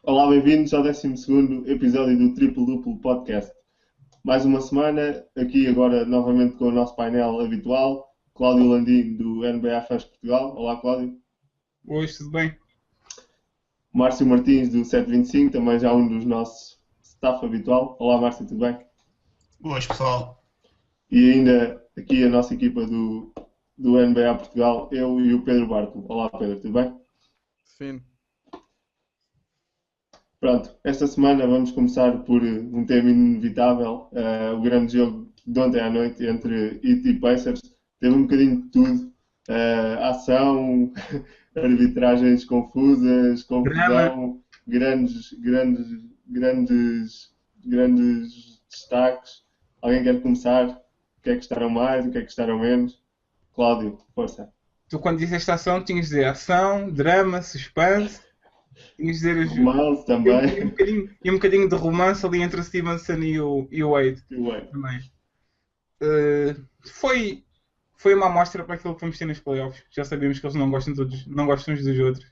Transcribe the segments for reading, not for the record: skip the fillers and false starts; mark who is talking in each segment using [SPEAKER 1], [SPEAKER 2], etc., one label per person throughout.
[SPEAKER 1] Olá, bem-vindos ao 12º episódio do Triplo Duplo Podcast. Mais uma semana, aqui agora novamente com o nosso painel habitual, Cláudio Landim, do NBA Fãs Portugal. Olá, Cláudio.
[SPEAKER 2] Oi, tudo bem?
[SPEAKER 1] Márcio Martins, do 725, também já um dos nossos staff habitual. Olá, Márcio, tudo bem?
[SPEAKER 3] Boas, pessoal.
[SPEAKER 1] E ainda aqui a nossa equipa do NBA Portugal, eu e o Pedro Barco. Olá, Pedro, tudo bem?
[SPEAKER 4] Fino.
[SPEAKER 1] Pronto, esta semana vamos começar por um tema inevitável, o grande jogo de ontem à noite entre Heat e Pacers. Teve um bocadinho de tudo, ação, arbitragens confusas, confusão, grandes destaques. Alguém quer começar? O que é que gostaram mais, o que é que gostaram menos? Cláudio, força.
[SPEAKER 2] Tu quando disseste ação tinhas de dizer ação, drama, suspense. Tinhas de dizer
[SPEAKER 1] romance também.
[SPEAKER 2] E um bocadinho de romance ali entre o Stevenson e o Wade. Também. Foi uma amostra para aquilo que vamos ter nos playoffs. Já sabemos que eles não gostam uns dos outros.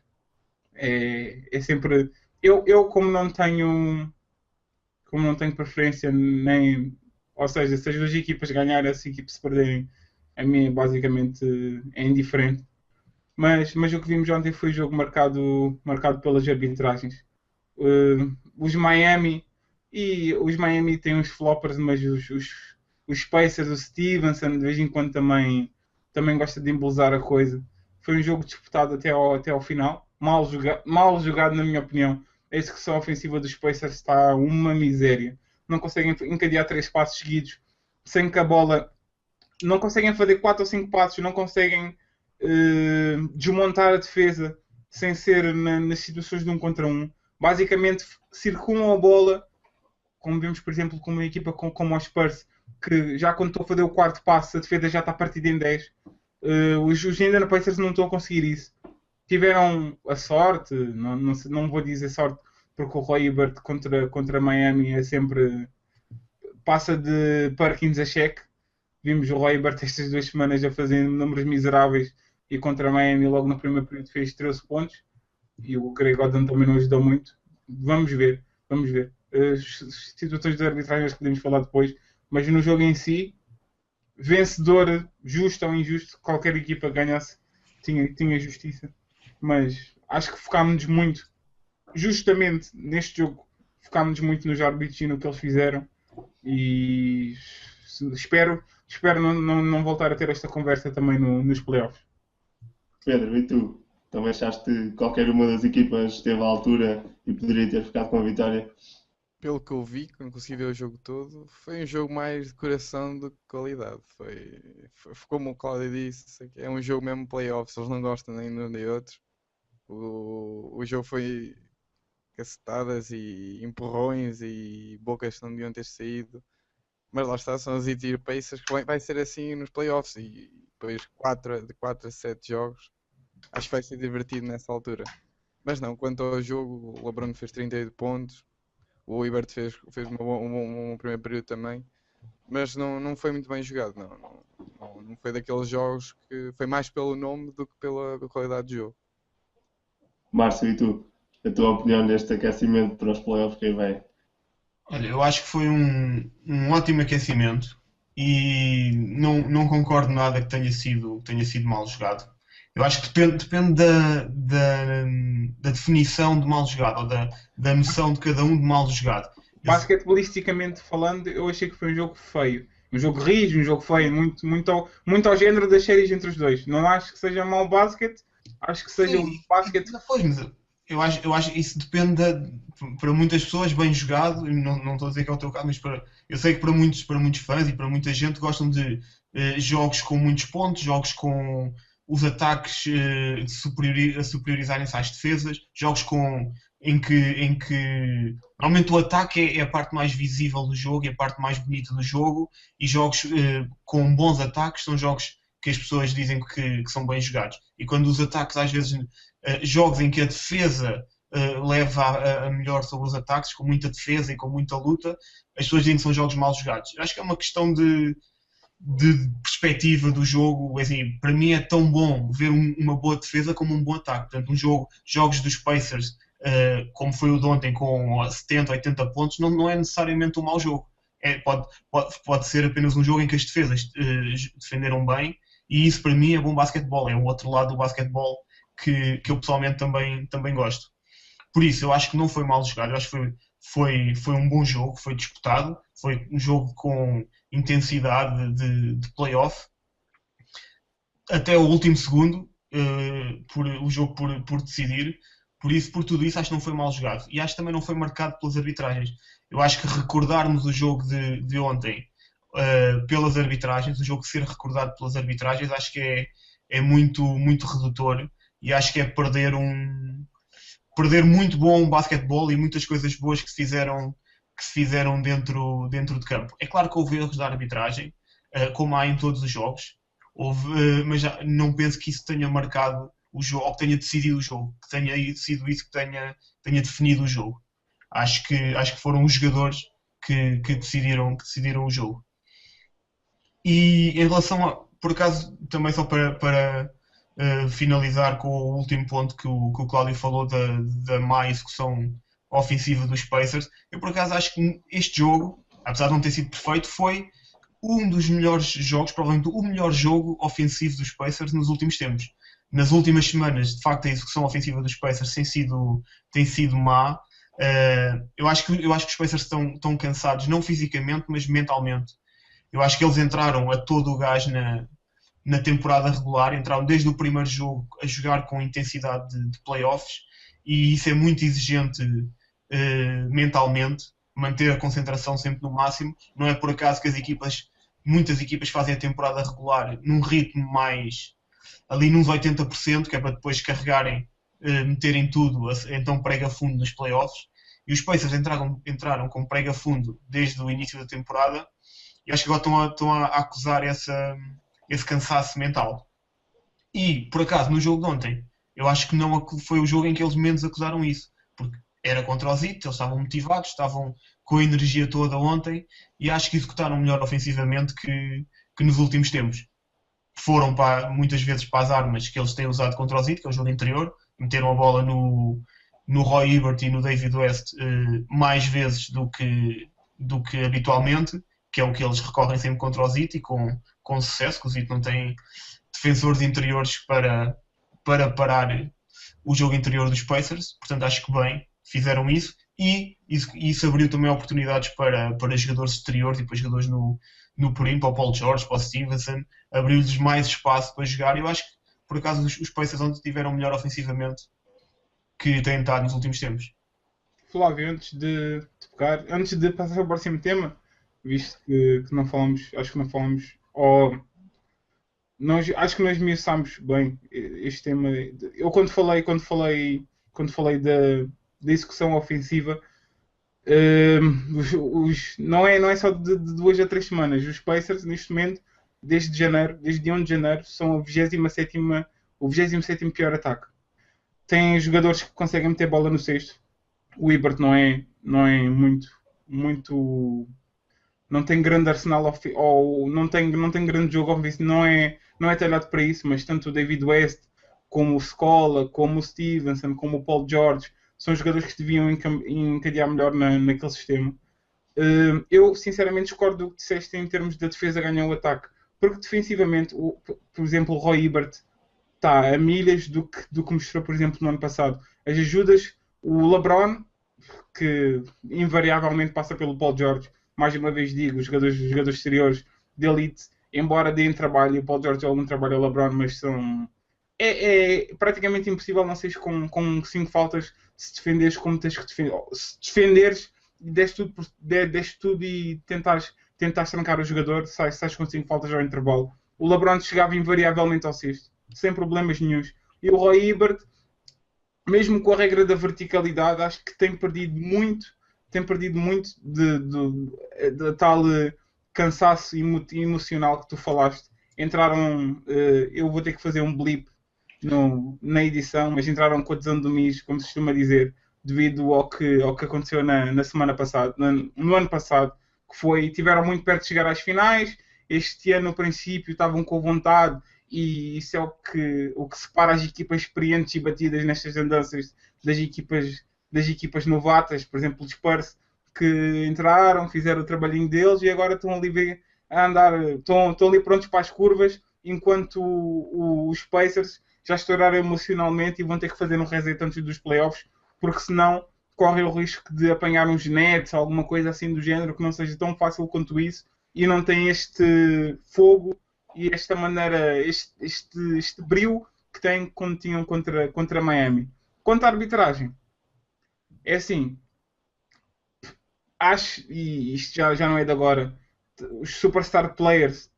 [SPEAKER 2] É sempre... Eu como não tenho preferência nem... Ou seja, se as duas equipas ganharem, as equipas se perderem, a mim basicamente é indiferente. Mas o que vimos ontem foi um jogo marcado pelas arbitragens. Os Miami têm uns floppers, mas os Pacers, o Stevenson, de vez em quando também gosta de embelezar a coisa. Foi um jogo disputado até ao final. Mal jogado, na minha opinião. A execução ofensiva dos Pacers está uma miséria. Não conseguem encadear 3 passos seguidos sem que a bola... Não conseguem fazer 4 ou 5 passos, não conseguem... desmontar a defesa sem ser nas situações de 1 contra 1. Basicamente circulam a bola, como vimos por exemplo com uma equipa como os Spurs, que já quando estou a fazer o 4º passo a defesa já está partida em 10. Os Indiana Pacers não estão a conseguir isso. Tiveram a sorte, não vou dizer sorte, porque o Roy Hibbert contra Miami é sempre passa de Perkins a cheque. Vimos o Roy Hibbert estas 2 semanas a fazer números miseráveis e contra Miami logo no primeiro período fez 13 pontos e o Greg Oden também não ajudou muito. Vamos ver. As situações de arbitragem que podemos falar depois, mas no jogo em si, vencedor, justo ou injusto, qualquer equipa ganhasse tinha justiça, mas acho que focámos-nos muito, justamente neste jogo, focámos-nos muito nos árbitros e no que eles fizeram e espero não voltar a ter esta conversa também nos playoffs.
[SPEAKER 1] Pedro, e tu? Também achaste que qualquer uma das equipas esteve à altura e poderia ter ficado com a vitória?
[SPEAKER 4] Pelo que eu vi, quando consegui ver o jogo todo, foi um jogo mais de coração do que de qualidade. Foi como o Cláudio disse, é um jogo mesmo playoffs, eles não gostam nem de um nem outro. O jogo foi cacetadas e empurrões e bocas que não deviam ter saído. Mas lá está, são os Heat Pacers que vai ser assim nos playoffs e depois de 4 a 7 jogos, acho que vai ser divertido nessa altura. Mas não, quanto ao jogo, o LeBron fez 38 pontos, o Hibbert fez um primeiro período também, mas não foi muito bem jogado, não foi daqueles jogos que foi mais pelo nome do que pela qualidade de jogo.
[SPEAKER 1] Márcio, e tu? A tua opinião deste aquecimento para os playoffs que aí vem?
[SPEAKER 3] Olha, eu acho que foi um ótimo aquecimento e não concordo nada que tenha sido mal jogado. Eu acho que depende da definição de mal jogado ou da noção de cada um de mal jogado.
[SPEAKER 2] Basquetebolisticamente falando, eu achei que foi um jogo feio. Um jogo rijo, um jogo feio, muito ao género das séries entre os dois. Não acho que seja mau basquete, acho que seja um basquete...
[SPEAKER 3] Eu acho que isso depende para muitas pessoas bem jogado, não estou a dizer que é o teu caso, mas eu sei que para muitos fãs e para muita gente gostam de jogos com muitos pontos, jogos com os ataques a superiorizarem-se às defesas, jogos com em que normalmente o ataque é a parte mais visível do jogo, é a parte mais bonita do jogo, e jogos com bons ataques são jogos que as pessoas dizem que são bem jogados. E quando os ataques, às vezes, jogos em que a defesa leva a melhor sobre os ataques, com muita defesa e com muita luta, as pessoas dizem que são jogos mal jogados. Acho que é uma questão de perspectiva do jogo. Assim, para mim é tão bom ver uma boa defesa como um bom ataque. Portanto, jogos dos Pacers, como foi o de ontem, com 70, 80 pontos, não é necessariamente um mau jogo. Pode ser apenas um jogo em que as defesas defenderam bem, e isso para mim é bom basquetebol. É o outro lado do basquetebol que eu pessoalmente também gosto. Por isso, eu acho que não foi mal jogado. Eu acho que foi um bom jogo, foi disputado, foi um jogo com intensidade de playoff até o último segundo, o jogo por decidir. Por tudo isso, acho que não foi mal jogado. E acho que também não foi marcado pelas arbitragens. Eu acho que recordarmos o jogo de ontem pelas arbitragens, o jogo ser recordado pelas arbitragens, acho que é muito, muito redutor, e acho que é perder muito bom basquetebol e muitas coisas boas que se fizeram dentro de campo. É claro que houve erros da arbitragem, como há em todos os jogos, mas não penso que isso tenha marcado o jogo, ou que tenha decidido o jogo, que tenha sido isso que tenha definido o jogo. Acho que foram os jogadores que decidiram o jogo. E em relação por acaso, também só para finalizar com o último ponto que o Cláudio falou da má execução ofensiva dos Pacers, eu por acaso acho que este jogo, apesar de não ter sido perfeito, foi um dos melhores jogos, provavelmente o melhor jogo ofensivo dos Pacers nos últimos tempos. Nas últimas semanas, de facto, a execução ofensiva dos Pacers tem sido má. Eu acho que os Pacers estão cansados, não fisicamente, mas mentalmente. Eu acho que eles entraram a todo o gás na temporada regular, entraram desde o primeiro jogo a jogar com intensidade de playoffs, e isso é muito exigente mentalmente, manter a concentração sempre no máximo. Não é por acaso que muitas equipas fazem a temporada regular num ritmo mais ali nos 80%, que é para depois carregarem, meterem tudo, então prega fundo nos playoffs. E os Pacers entraram com prega fundo desde o início da temporada, e acho que agora estão a acusar esse cansaço mental. E, por acaso, no jogo de ontem, eu acho que não foi o jogo em que eles menos acusaram isso, porque era contra os Heat, eles estavam motivados, estavam com a energia toda ontem, e acho que executaram melhor ofensivamente que nos últimos tempos. Foram muitas vezes para as armas que eles têm usado contra os Heat, que é o jogo anterior, meteram a bola no Roy Hibbert e no David West mais vezes do que habitualmente, que é o que eles recorrem sempre contra os Heat, e com sucesso, que os Heat não têm defensores interiores para parar o jogo interior dos Pacers. Portanto, acho que bem, fizeram isso, e isso abriu também oportunidades para jogadores exteriores e para jogadores no perímetro, para o Paul George, para o Stevenson, abriu-lhes mais espaço para jogar. Eu acho que, por acaso, os Pacers ontem tiveram melhor ofensivamente que têm estado nos últimos tempos.
[SPEAKER 2] Flávio, antes de passar para o próximo tema, visto que não falamos, acho que não falamos, acho que nós esmiuçámos bem este tema. Eu quando falei da execução ofensiva, não é só de 2 a 3 semanas. Os Pacers, neste momento, desde 1 de janeiro, são o 27º pior ataque. Tem jogadores que conseguem meter bola no cesto. O Hibbert não é muito, não tem grande arsenal ou não tem grande jogo ofensivo, não é talhado para isso, mas tanto o David West como o Scola, como o Stevenson, como o Paul George são jogadores que deviam encadear melhor naquele sistema. Eu sinceramente discordo do que disseste em termos da defesa ganhar o ataque, porque defensivamente, por exemplo, o Roy Hibbert está a milhas do que mostrou, por exemplo, no ano passado. As ajudas, o LeBron, que invariavelmente passa pelo Paul George, mais uma vez digo, os jogadores exteriores de elite, embora deem trabalho, e o Paul George dá algum trabalho ao LeBron, mas é praticamente impossível não seres com 5 faltas se defenderes como tens que defender. Se defenderes, deste tudo e tentares trancar o jogador, sais com 5 faltas ao intervalo. O LeBron chegava invariavelmente ao sexto, sem problemas nenhuns. E o Roy Hibbert mesmo com a regra da verticalidade, acho que tem perdido muito de tal cansaço emocional que tu falaste. Entraram, eu vou ter que fazer um blip na edição, mas entraram com a desão do MIS, como se costuma dizer, devido ao que aconteceu na semana passada, no ano passado, que foi, tiveram muito perto de chegar às finais. Este ano, no princípio, estavam com vontade, e isso é o que separa as equipas experientes e batidas nestas andanças das equipas novatas, por exemplo, os Spurs, que entraram, fizeram o trabalhinho deles e agora estão ali a andar, estão ali prontos para as curvas, enquanto os Pacers já estouraram emocionalmente e vão ter que fazer um reset antes dos playoffs, porque senão correm o risco de apanhar uns nets, alguma coisa assim do género, que não seja tão fácil quanto isso, e não tem este fogo e esta maneira, este brilho que têm quando tinham contra Miami. Quanto à arbitragem, é assim, acho, e isto já não é de agora, os superstar players,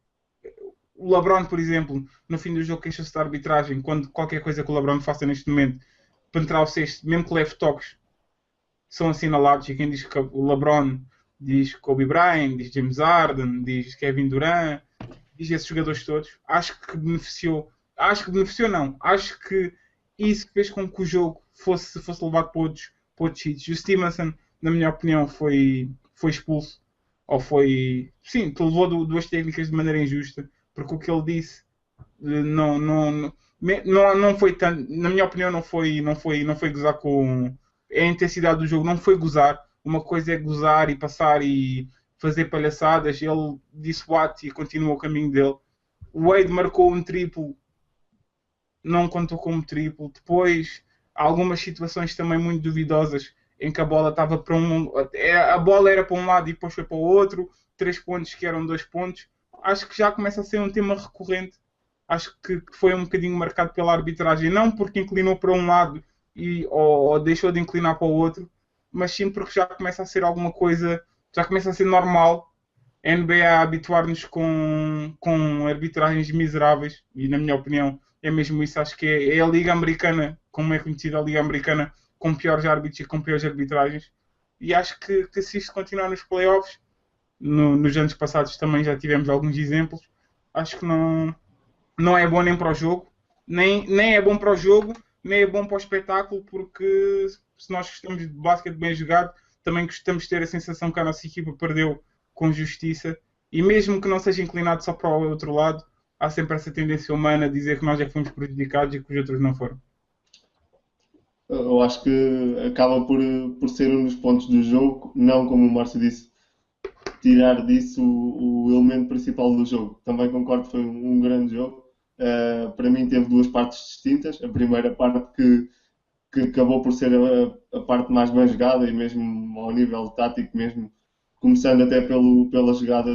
[SPEAKER 2] o LeBron, por exemplo, no fim do jogo queixa-se da arbitragem, quando qualquer coisa que o LeBron faça neste momento, penetrar o cesto, mesmo que leve toques, são assinalados, e quem diz que o LeBron diz Kobe Bryant, diz James Harden, diz Kevin Durant, diz esses jogadores todos. Acho que beneficiou não, acho que isso fez com que o jogo fosse levado para outros sítios. O Stevenson, na minha opinião, foi expulso, ou foi, sim, levou duas técnicas de maneira injusta, porque o que ele disse não foi tanto, na minha opinião, não foi gozar com a intensidade do jogo, não foi gozar. Uma coisa é gozar e passar e fazer palhaçadas. Ele disse what e continuou o caminho dele. O Wade marcou um triplo, não contou como triplo. Depois, algumas situações também muito duvidosas em que a bola estava para a bola era para um lado e depois foi para o outro, 3 pontos que eram 2 pontos. Acho que já começa a ser um tema recorrente. Acho que foi um bocadinho marcado pela arbitragem, não porque inclinou para um lado ou deixou de inclinar para o outro, mas sim porque já começa a ser alguma coisa, já começa a ser normal a NBA a habituar-nos com arbitragens miseráveis, e na minha opinião é mesmo isso. Acho que é a Liga Americana, como é conhecida a Liga Americana, com piores árbitros e com piores arbitragens, e acho que se isto continuar nos playoffs, nos anos passados também já tivemos alguns exemplos, acho que não é bom nem para o jogo, nem é bom para o jogo, nem é bom para o espetáculo, porque se nós gostamos de basquete bem jogado, também gostamos de ter a sensação que a nossa equipa perdeu com justiça, e mesmo que não seja inclinado só para o outro lado, há sempre essa tendência humana a dizer que nós é que fomos prejudicados e que os outros não foram.
[SPEAKER 1] Eu acho que acaba por ser um dos pontos do jogo, não como o Márcio disse, tirar disso o elemento principal do jogo. Também concordo que foi um grande jogo. Para mim teve duas partes distintas. A primeira parte que acabou por ser a parte mais bem jogada, e mesmo ao nível tático, mesmo começando até pela jogada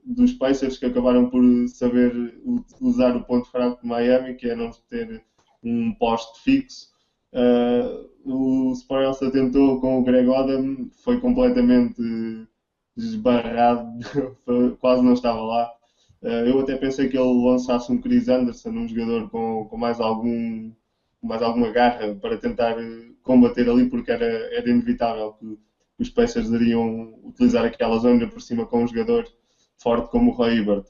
[SPEAKER 1] dos Pacers, que acabaram por saber usar o ponto fraco de Miami, que é não ter um poste fixo. O Spurs tentou com o Greg Oden, foi completamente desbarrado, quase não estava lá. Eu até pensei que ele lançasse um Chris Anderson, um jogador com mais alguma garra para tentar combater ali, porque era inevitável que os Pacers iriam utilizar aquela zona por cima com um jogador forte como o Roy Hibbert.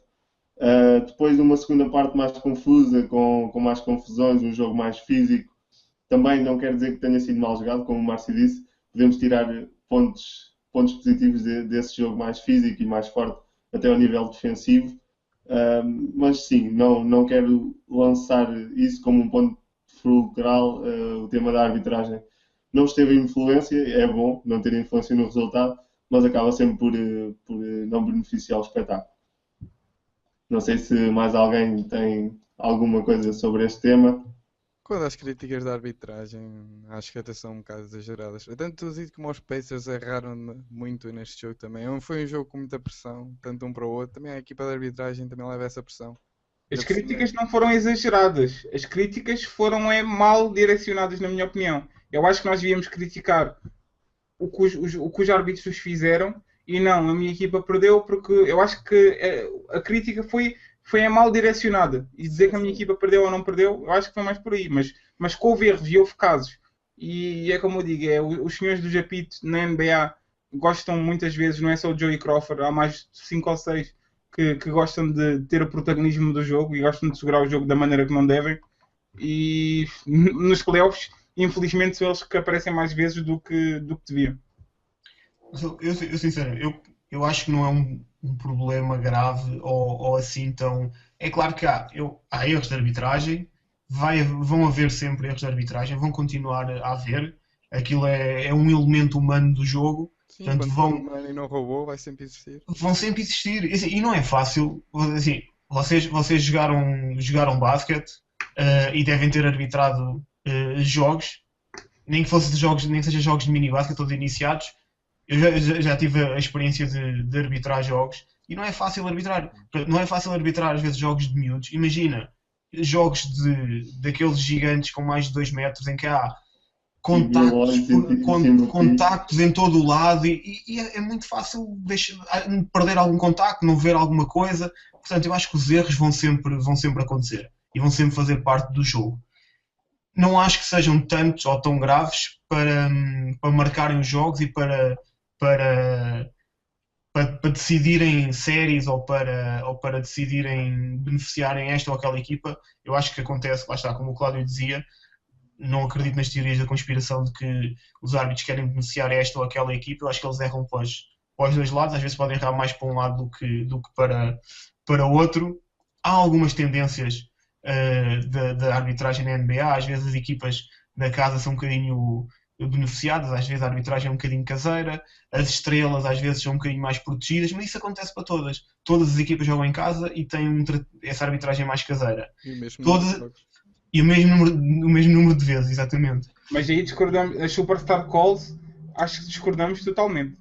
[SPEAKER 1] Depois de uma segunda parte mais confusa, com mais confusões, um jogo mais físico, também não quer dizer que tenha sido mal jogado, como o Márcio disse, podemos tirar pontos positivos desse jogo mais físico e mais forte até ao nível defensivo. Mas sim, não quero lançar isso como um ponto fulcral. O tema da arbitragem não esteve em influência, é bom não ter influência no resultado, mas acaba sempre por não beneficiar o espetáculo. Não sei se mais alguém tem alguma coisa sobre este tema.
[SPEAKER 4] Quando as críticas da arbitragem, acho que até são um bocado exageradas. Tanto os Heat como os Pacers erraram muito neste jogo também. Foi um jogo com muita pressão, tanto um para o outro. Também a equipa de arbitragem também leva essa pressão.
[SPEAKER 2] As críticas não foram exageradas. As críticas foram mal direcionadas, na minha opinião. Eu acho que nós devíamos criticar o que os árbitros fizeram, e não, a minha equipa perdeu, porque eu acho que a crítica foi foi a mal direcionada. E dizer que a minha equipa perdeu ou não perdeu, eu acho que foi mais por aí. Mas que houve erros e houve casos. E é como eu digo, os senhores do Japito na NBA gostam muitas vezes, não é só o Joey Crawford, há mais de 5 ou 6 que gostam de ter o protagonismo do jogo e gostam de segurar o jogo da maneira que não devem. E nos playoffs, infelizmente, são eles que aparecem mais vezes do que deviam.
[SPEAKER 3] Eu sinceramente, eu acho que não é um problema grave ou assim tão. É claro que há erros de arbitragem, vão haver sempre erros de arbitragem, vão continuar a haver. Aquilo é um elemento humano do jogo.
[SPEAKER 4] Sim,
[SPEAKER 3] Portanto,
[SPEAKER 4] quando for humano e não roubou, vai sempre existir.
[SPEAKER 3] vão sempre existir. E não é fácil. Assim, vocês jogaram basquete e devem ter arbitrado jogos, nem que fosse jogos, nem que seja jogos de mini basquete ou de iniciados. Eu já tive a experiência de arbitrar jogos e não é fácil arbitrar. Não é fácil arbitrar às vezes jogos de miúdos. Imagina jogos daqueles gigantes com mais de 2 metros em que há contactos em todo o lado e é muito fácil perder algum contacto, não ver alguma coisa. Portanto, eu acho que os erros vão sempre acontecer e vão sempre fazer parte do jogo. Não acho que sejam tantos ou tão graves para marcarem os jogos e para decidirem séries ou para decidirem beneficiarem esta ou aquela equipa. Eu acho que acontece, lá está, como o Cláudio dizia, não acredito nas teorias da conspiração de que os árbitros querem beneficiar esta ou aquela equipa. Eu acho que eles erram para os dois lados, às vezes podem errar mais para um lado do que para o outro. Há algumas tendências da arbitragem na NBA, às vezes as equipas da casa são um bocadinho beneficiadas, às vezes a arbitragem é um bocadinho caseira, as estrelas às vezes são um bocadinho mais protegidas, mas isso acontece para todas. Todas as equipas jogam em casa e têm essa arbitragem mais caseira.
[SPEAKER 4] E mesmo
[SPEAKER 3] E o mesmo número de vezes, exatamente.
[SPEAKER 2] Mas aí discordamos, as Superstar Calls, acho que discordamos totalmente.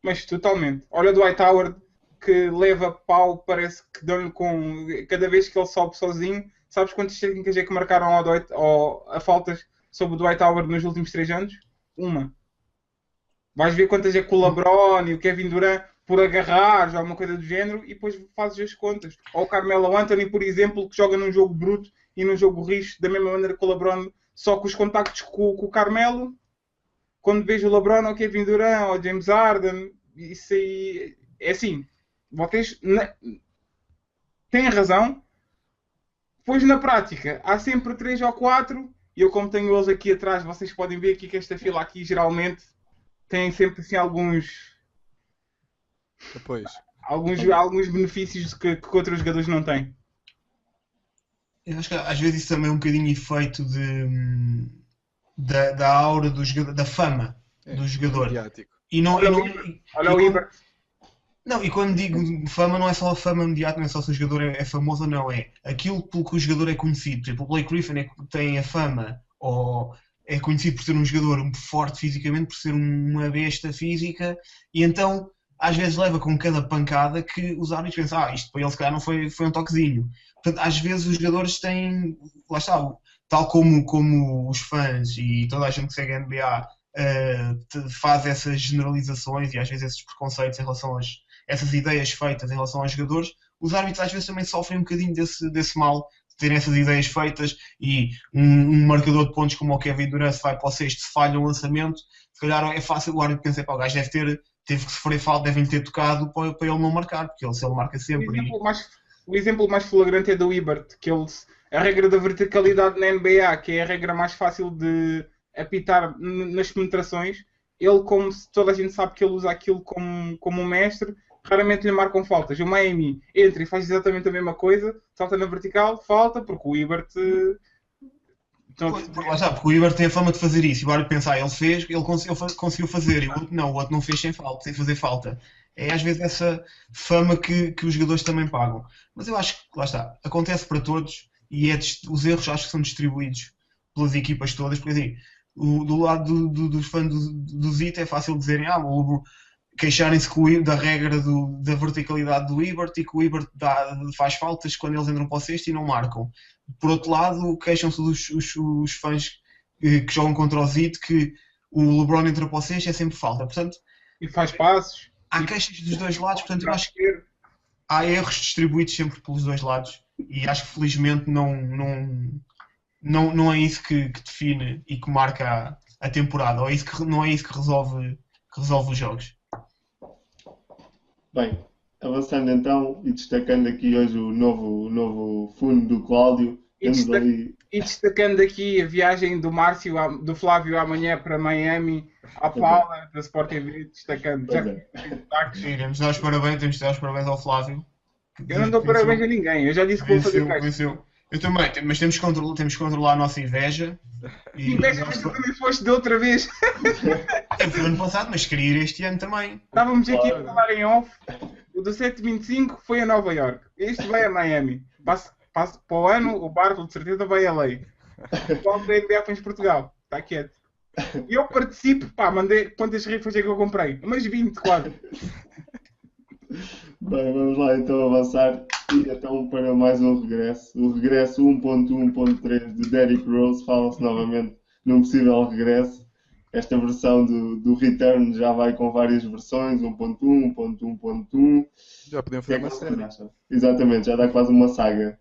[SPEAKER 2] Mas totalmente. Olha o Dwight Howard, que leva pau, parece que dão-lhe com... Cada vez que ele sobe sozinho, sabes quantas técnicas é que marcaram a faltas sobre o Dwight Howard nos últimos 3 anos? Uma. Vais ver quantas é que o LeBron e o Kevin Durant por agarrar, alguma coisa do género, e depois fazes as contas. Ou o Carmelo Anthony, por exemplo, que joga num jogo bruto e num jogo rijo, da mesma maneira que o LeBron, só com os contactos com o Carmelo. Quando vejo o LeBron ou o Kevin Durant ou o James Harden, isso aí... É assim, vocês têm razão, pois na prática há sempre 3 ou 4, e eu como tenho eles aqui atrás, vocês podem ver aqui que esta fila aqui geralmente tem sempre assim alguns benefícios que outros jogadores não têm.
[SPEAKER 3] Eu acho que às vezes isso também é um bocadinho efeito da aura do jogador, da fama do jogador.
[SPEAKER 4] Mediático.
[SPEAKER 2] Olha o Ibert.
[SPEAKER 3] Não, e quando digo fama, não é só a fama mediática, não é só se o jogador é famoso ou não, é aquilo pelo que o jogador é conhecido. Por exemplo, o Blake Griffin tem a fama, ou é conhecido por ser um jogador forte fisicamente, por ser uma besta física, e então às vezes leva com cada pancada que os árbitros pensam, isto para ele se calhar não foi um toquezinho. Portanto, às vezes os jogadores têm, lá está, tal como os fãs e toda a gente que segue a NBA faz essas generalizações e às vezes esses preconceitos em relação essas ideias feitas em relação aos jogadores, os árbitros às vezes também sofrem um bocadinho desse mal, de terem essas ideias feitas, e um marcador de pontos como o Kevin Durant, se vai para o sexto, se falha um lançamento, se calhar é fácil o árbitro pensar, o gajo teve que sofrer falta, devem ter tocado para ele não marcar, porque se ele marca sempre.
[SPEAKER 2] O exemplo mais flagrante é do Ibert, que a regra da verticalidade na NBA, que é a regra mais fácil de apitar nas penetrações, ele, como toda a gente sabe que ele usa aquilo como um mestre, raramente lhe marcam faltas. O Miami entra e faz exatamente a mesma coisa, salta na vertical, falta, porque o Ibert...
[SPEAKER 3] Porque o Ibert tem a fama de fazer isso, e o árbitro pensa, ele conseguiu fazer, e o outro não fez sem fazer falta. É às vezes essa fama que os jogadores também pagam. Mas eu acho que, lá está, acontece para todos, e os erros acho que são distribuídos pelas equipas todas, porque assim, do lado dos fãs do Zito é fácil dizerem, queixarem-se da regra da verticalidade do Ibert e que o Ibert faz faltas quando eles entram para o cesto e não marcam. Por outro lado, queixam-se os fãs que jogam contra o Zito que o LeBron entra para o cesto e é sempre falta. Portanto,
[SPEAKER 2] e faz passos.
[SPEAKER 3] Há queixas dos dois lados, portanto eu acho há erros distribuídos sempre pelos dois lados e acho que felizmente não é isso que define e que marca a temporada, ou não é isso que resolve os jogos.
[SPEAKER 1] Bem, avançando então e destacando aqui hoje o novo fundo do Cláudio, temos ali.
[SPEAKER 2] E destacando aqui a viagem do Márcio, do Flávio amanhã para Miami, à Paula, da Sport TV, destacando. Já que
[SPEAKER 3] Sim, temos de dar os parabéns ao Flávio.
[SPEAKER 2] Eu não dou parabéns a ninguém, eu já disse que vou fazer caixa.
[SPEAKER 3] Eu também, mas temos que controlar a nossa inveja.
[SPEAKER 2] Inveja, mas tu também foste de outra vez.
[SPEAKER 3] Foi ano passado, mas queria ir este ano também.
[SPEAKER 2] Estávamos aqui a falar em off. O do 725 foi a Nova York. Este vai a Miami. Para o ano, o Barco de certeza vai a lei. O qual da NBA foi em Portugal. Está quieto. E eu participo, pá, mandei quantas rifas é que eu comprei? Umas 20, quase.
[SPEAKER 1] Bem, vamos lá então avançar e então para mais um regresso. O regresso 1.1.3 de Derrick Rose, fala-se novamente num possível regresso. Esta versão do Return já vai com várias versões, 1.1, 1.1.1.
[SPEAKER 4] Já podiam fazer uma série.
[SPEAKER 1] Exatamente, já dá quase uma saga.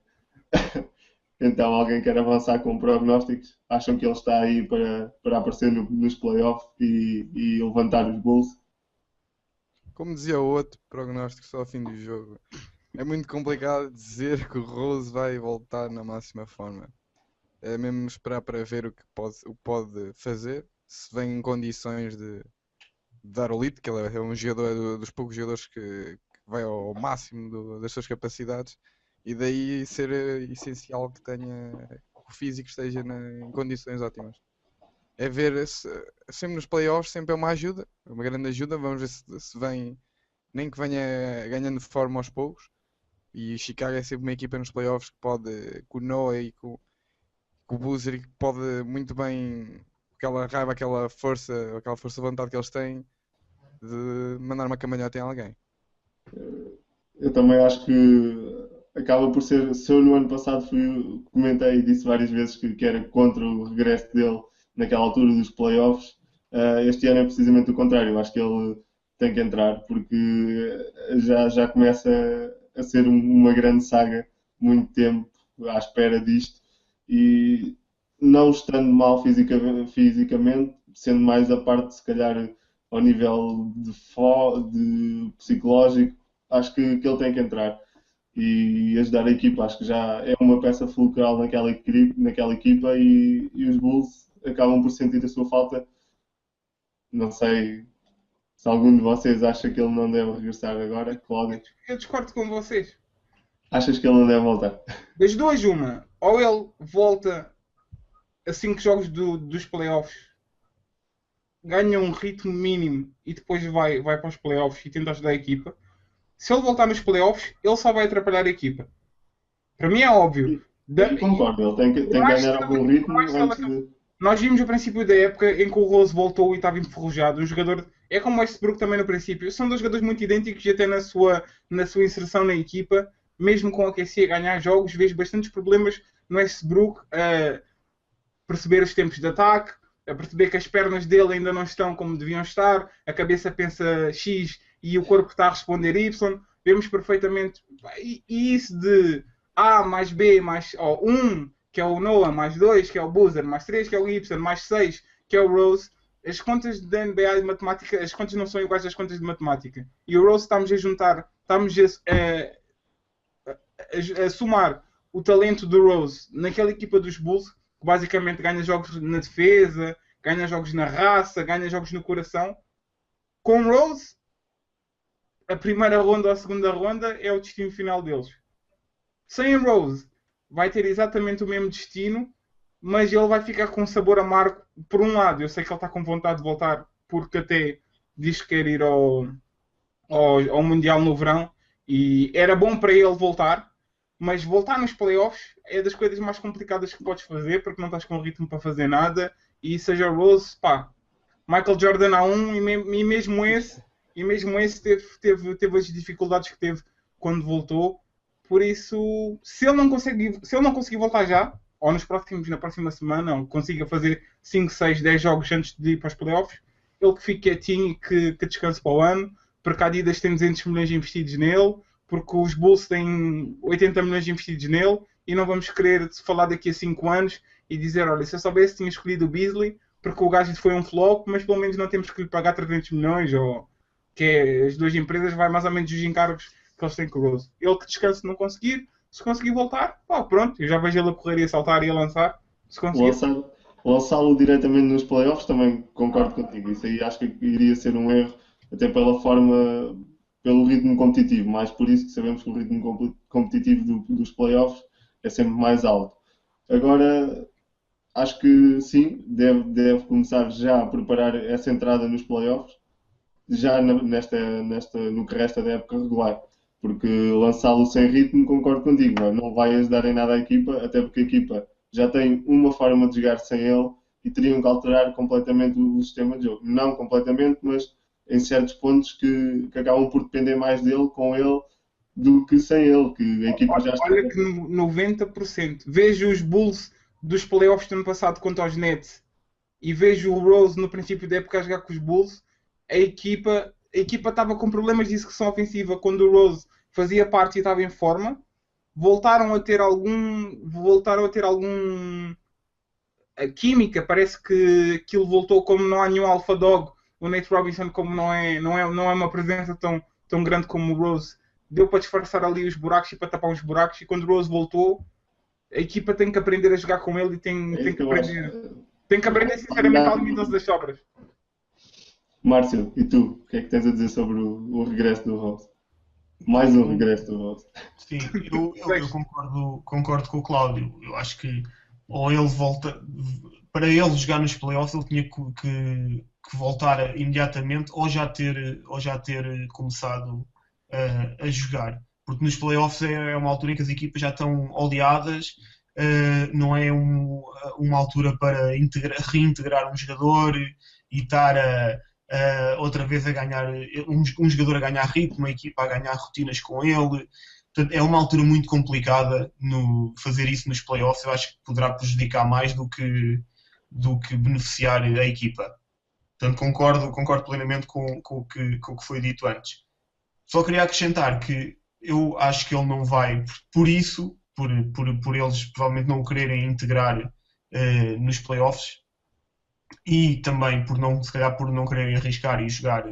[SPEAKER 1] Então, alguém quer avançar com prognósticos? Acham que ele está aí para aparecer nos playoffs e levantar os Bulls?
[SPEAKER 4] Como dizia o outro prognóstico só ao fim do jogo, é muito complicado dizer que o Rose vai voltar na máxima forma. É mesmo esperar para ver o que pode fazer, se vem em condições de dar o lead, que ele é um jogador dos poucos jogadores que vai ao máximo das suas capacidades, e daí ser essencial que o físico esteja em condições ótimas. É ver, sempre nos playoffs, sempre é uma ajuda, uma grande ajuda. Vamos ver se vem, nem que venha ganhando forma aos poucos. E Chicago é sempre uma equipa nos playoffs que pode, com o Noah e com o Boozer, que pode muito bem, aquela raiva, aquela força de vontade que eles têm, de mandar uma cambalhota em alguém.
[SPEAKER 1] Eu também acho que acaba por ser. Se eu no ano passado comentei e disse várias vezes que era contra o regresso dele naquela altura dos playoffs, este ano é precisamente o contrário. Eu acho que ele tem que entrar porque já começa a ser uma grande saga, muito tempo à espera disto e não estando mal fisicamente, sendo mais a parte se calhar ao nível de psicológico, acho que ele tem que entrar e ajudar a equipa. Acho que já é uma peça fulcral naquela equipa e os Bulls acabam por sentir a sua falta. Não sei se algum de vocês acha que ele não deve regressar agora, Cláudio.
[SPEAKER 2] Eu discordo com vocês.
[SPEAKER 1] Achas que ele não deve voltar?
[SPEAKER 2] Das duas, uma. Ou ele volta a 5 jogos dos playoffs, ganha um ritmo mínimo e depois vai para os playoffs e tenta ajudar a equipa. Se ele voltar nos playoffs, ele só vai atrapalhar a equipa. Para mim é óbvio.
[SPEAKER 1] Concordo, ele tem que ganhar algum ritmo antes de...
[SPEAKER 2] Nós vimos o princípio da época em que o Rose voltou e estava enferrujado. Um jogador, é como o Westbrook também no princípio. São dois jogadores muito idênticos e até na sua inserção na equipa, mesmo com a QC a ganhar jogos, vejo bastantes problemas no Westbrook a perceber os tempos de ataque, a perceber que as pernas dele ainda não estão como deviam estar, a cabeça pensa X e o corpo está a responder Y. Vemos perfeitamente. E isso de A mais B mais 1, que é o Noah, mais 2, que é o Boozer, mais 3, que é o Y, mais 6, que é o Rose. As contas da NBA de matemática, as contas não são iguais às contas de matemática. E o Rose estamos a juntar, estamos a somar o talento do Rose naquela equipa dos Bulls, que basicamente ganha jogos na defesa, ganha jogos na raça, ganha jogos no coração. Com Rose, a primeira ronda ou a segunda ronda é o destino final deles. Sem Rose, vai ter exatamente o mesmo destino, mas ele vai ficar com um sabor amargo. Por um lado, eu sei que ele está com vontade de voltar, porque até diz que quer ir ao Mundial no verão, e era bom para ele voltar, mas voltar nos playoffs é das coisas mais complicadas que podes fazer, porque não estás com ritmo para fazer nada, e seja Rose, pá, Michael Jordan há um, e mesmo esse teve as dificuldades que teve quando voltou. Por isso, se ele não conseguir voltar já, ou na próxima semana, ou consiga fazer 5, 6, 10 jogos antes de ir para os playoffs, ele que fique quietinho e que descanse para o ano, porque a Adidas tem 200 milhões investidos nele, porque os Bulls têm 80 milhões investidos nele e não vamos querer falar daqui a 5 anos e dizer, olha, se eu soubesse tinha escolhido o Beasley porque o gajo foi um flop, mas pelo menos não temos que lhe pagar 300 milhões ou que é, as duas empresas vai mais ou menos os encargos que eles têm com o Rose. Ele que descanse se não conseguir, se conseguir voltar, pá, pronto, eu já vejo ele a correr e a saltar e a lançar, se conseguir.
[SPEAKER 1] Lançá-lo diretamente nos playoffs também concordo contigo. Isso aí acho que iria ser um erro, até pela forma, pelo ritmo competitivo, mais por isso que sabemos que o ritmo competitivo dos playoffs é sempre mais alto. Agora, acho que sim, deve começar já a preparar essa entrada nos playoffs, já no que resta da época regular. Porque lançá-lo sem ritmo, concordo contigo, não vai ajudar em nada a equipa, até porque a equipa já tem uma forma de jogar sem ele e teriam que alterar completamente o sistema de jogo. Não completamente, mas em certos pontos que acabam por depender mais dele com ele do que sem ele, que a equipa já está...
[SPEAKER 2] Olha que 90%. Vejo os Bulls dos playoffs do ano passado contra os Nets e vejo o Rose no princípio da época a jogar com os Bulls, a equipa estava com problemas de execução ofensiva quando o Rose fazia parte e estava em forma. Voltaram a ter algum a química, parece que aquilo voltou, como não há nenhum alpha dog, o Nate Robinson como não é uma presença tão grande como o Rose, deu para disfarçar ali os buracos e para tapar uns buracos, e quando o Rose voltou, a equipa tem que aprender a jogar com ele e tem que aprender sinceramente a alimentar-se das sobras.
[SPEAKER 1] Márcio, e tu? O que é que tens a dizer sobre o regresso do Rose? Mais um regresso do Rose.
[SPEAKER 3] Sim, eu concordo com o Cláudio. Eu acho que ou ele volta, para ele jogar nos playoffs, ele tinha que voltar imediatamente ou já ter começado a jogar. Porque nos playoffs é uma altura em que as equipas já estão oleadas, não é uma altura para reintegrar um jogador e estar outra vez a ganhar, um jogador a ganhar ritmo, a equipa a ganhar rotinas com ele. Portanto, é uma altura muito complicada fazer isso nos playoffs. Eu acho que poderá prejudicar mais do que beneficiar a equipa. Portanto, concordo plenamente com o que foi dito antes. Só queria acrescentar que eu acho que ele não vai, por isso, por eles provavelmente não o quererem integrar nos playoffs, e também se calhar por não quererem arriscar e jogar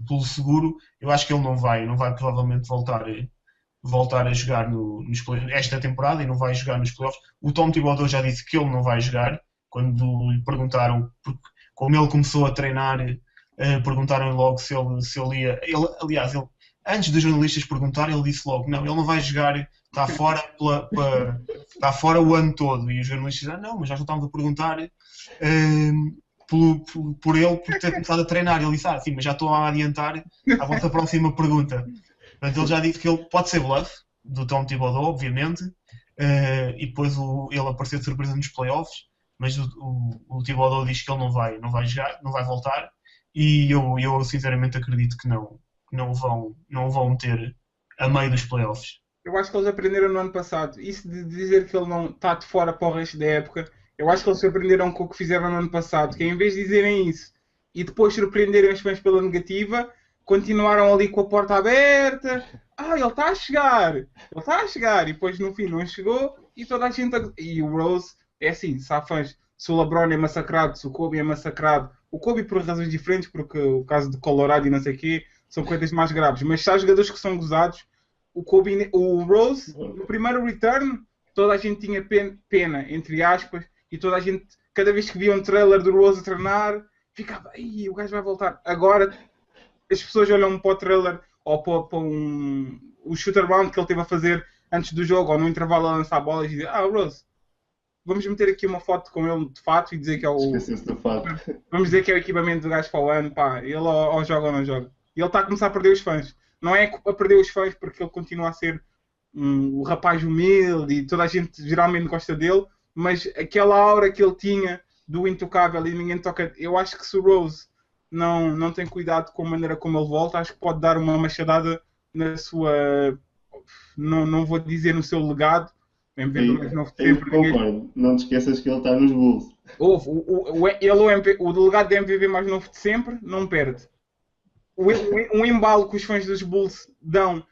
[SPEAKER 3] pelo seguro, eu acho que ele não vai provavelmente voltar a jogar esta temporada e não vai jogar nos playoffs. O Tom Thibodeau já disse que ele não vai jogar. Quando lhe perguntaram, como ele começou a treinar, perguntaram logo se ele ia. Aliás, antes dos jornalistas perguntarem, ele disse logo: não, ele não vai jogar, está fora, está fora o ano todo. E os jornalistas disseram: não, mas já estávamos a perguntar por ele por ter começado a treinar. Ele disse: sim, mas já estou a adiantar a vossa próxima pergunta. Portanto, ele já disse que ele pode ser bluff do Tom Thibodeau, obviamente, e depois ele apareceu de surpresa nos playoffs, mas o Thibodeau diz que ele não vai jogar, não vai voltar, e eu sinceramente acredito que não vão ter a meio dos playoffs.
[SPEAKER 2] Eu acho que eles aprenderam no ano passado. Isso de dizer que ele não está de fora para o resto da época, eu acho que eles aprenderam com o que fizeram no ano passado, que em vez de dizerem isso e depois surpreenderem os fãs pela negativa, continuaram ali com a porta aberta. Ele está a chegar, e depois no fim não chegou e toda a gente... E o Rose, é assim, se há fãs, se o LeBron é massacrado, se o Kobe é massacrado, o Kobe por razões diferentes, porque o caso de Colorado e não sei o quê, são coisas mais graves, mas se há jogadores que são gozados, o Rose, no primeiro return, toda a gente tinha pena, entre aspas, e toda a gente, cada vez que via um trailer do Rose a treinar, ficava, o gajo vai voltar. Agora, as pessoas olham para o trailer ou para o shoot around que ele teve a fazer antes do jogo, ou no intervalo a lançar bolas e dizer, Rose, vamos meter aqui uma foto com ele de fato e dizer que é o...
[SPEAKER 1] Esqueceu-se do fato.
[SPEAKER 2] Vamos dizer que é o equipamento do gajo para o ano, pá, ele ou joga ou não joga. E ele está a começar a perder os fãs. Não é a perder os fãs porque ele continua a ser o rapaz humilde e toda a gente geralmente gosta dele, mas aquela aura que ele tinha do intocável e ninguém toca... Eu acho que se o Rose não tem cuidado com a maneira como ele volta, acho que pode dar uma machadada na sua... Não vou dizer no seu legado,
[SPEAKER 1] eu concordo. Não te esqueças que ele está nos Bulls.
[SPEAKER 2] O delegado de MVP mais novo de sempre não perde. O embalo que os fãs dos Bulls dão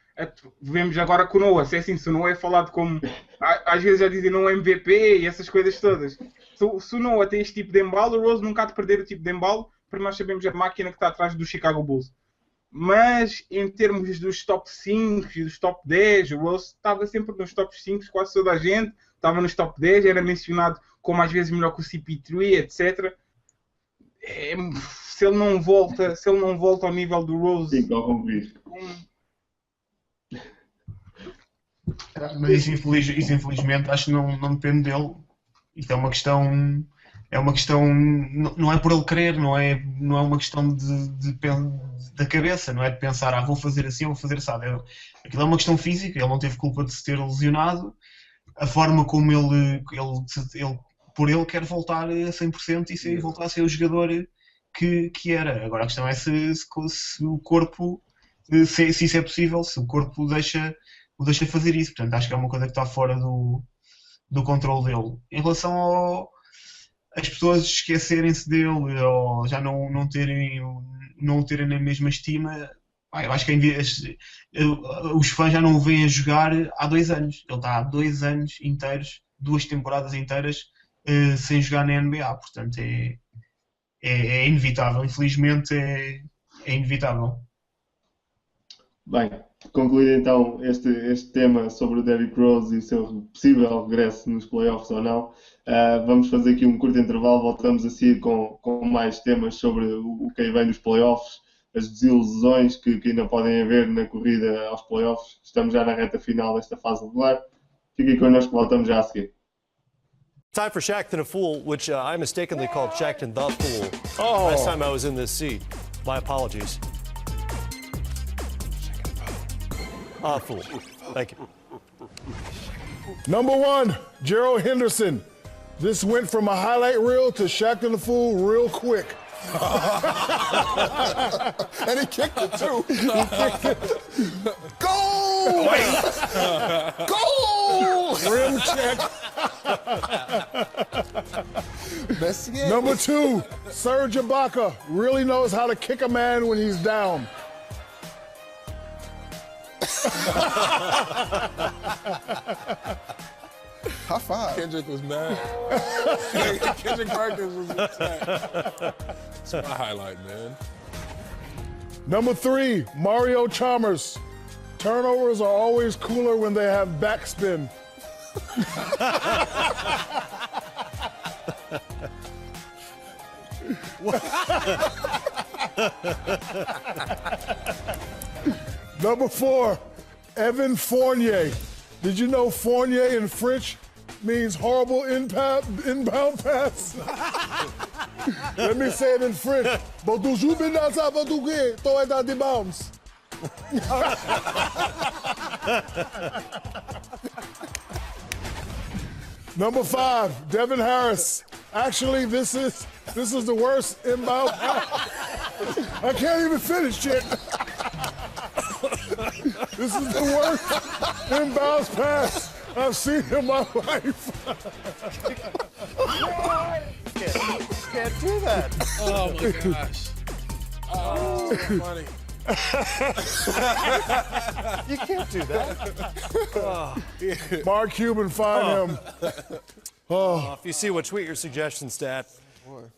[SPEAKER 2] Vemos agora com o Noah, se é assim, se o Noah é falado como, às vezes já dizem não MVP e essas coisas todas. Se o Noah tem este tipo de embalo, o Rose nunca há de perder o tipo de embalo, porque nós sabemos a máquina que está atrás do Chicago Bulls. Mas em termos dos top 5 e dos top 10, o Rose estava sempre nos top 5, quase toda a gente, estava nos top 10, era mencionado como às vezes melhor que o CP3, etc. Se ele não volta ao nível do Rose...
[SPEAKER 1] Sim, corre risco.
[SPEAKER 3] Mas isso, infelizmente, acho que não depende dele. Isto é uma questão. Não é por ele querer, não é uma questão da cabeça, não é de pensar, vou fazer assim, vou fazer assado. Aquilo é uma questão física, ele não teve culpa de se ter lesionado. A forma como ele por ele quer voltar a 100% e voltar a ser o jogador que era. Agora a questão é se o corpo, se isso é possível, se o corpo o deixa fazer isso. Portanto, acho que é uma coisa que está fora do controle dele. Em relação as pessoas esquecerem-se dele ou já não terem na mesma estima, eu acho que os fãs já não o veem a jogar há 2 anos. Ele está há 2 anos inteiros, 2 temporadas inteiras, sem jogar na NBA. Portanto, é inevitável. Infelizmente, é inevitável.
[SPEAKER 1] Bem, concluído então este tema sobre o Derrick Rose e o seu possível regresso nos playoffs ou não, vamos fazer aqui um curto intervalo, voltamos a seguir com mais temas sobre o que aí vem dos playoffs, as desilusões que ainda podem haver na corrida aos playoffs. Estamos já na reta final desta fase regular. Fiquem connosco, voltamos já a seguir.
[SPEAKER 5] Time for Shaqtin' a Fool, which I mistakenly called Shaqtin' the Fool last time I was in this seat. My apologies. Fool. Thank you.
[SPEAKER 6] Number 1, Gerald Henderson. This went from a highlight reel to Shaqtin' the Fool real quick.
[SPEAKER 7] And he kicked it too.
[SPEAKER 6] Goal! Goal! Rim check. Number 2, Serge Ibaka really knows how to kick a man when he's down.
[SPEAKER 7] High five.
[SPEAKER 8] Kendrick was mad. Kendrick Perkins was upset. It's my highlight, man.
[SPEAKER 6] Number 3, Mario Chalmers. Turnovers are always cooler when they have backspin. Number 4, Evan Fournier. Did you know Fournier in French means horrible inbound pass? Let me say it in French. But toujours bien dans ça, but toi est dans des bombs. Number 5, Devin Harris. Actually, this is the worst inbound pass. I can't even finish, chick. This is the worst inbound pass I've seen in my life.
[SPEAKER 5] Can't do that.
[SPEAKER 8] Oh my gosh. Oh, funny.
[SPEAKER 5] You can't do that.
[SPEAKER 6] Mark Cuban, find him.
[SPEAKER 5] If you see what tweet your suggestion, Stat.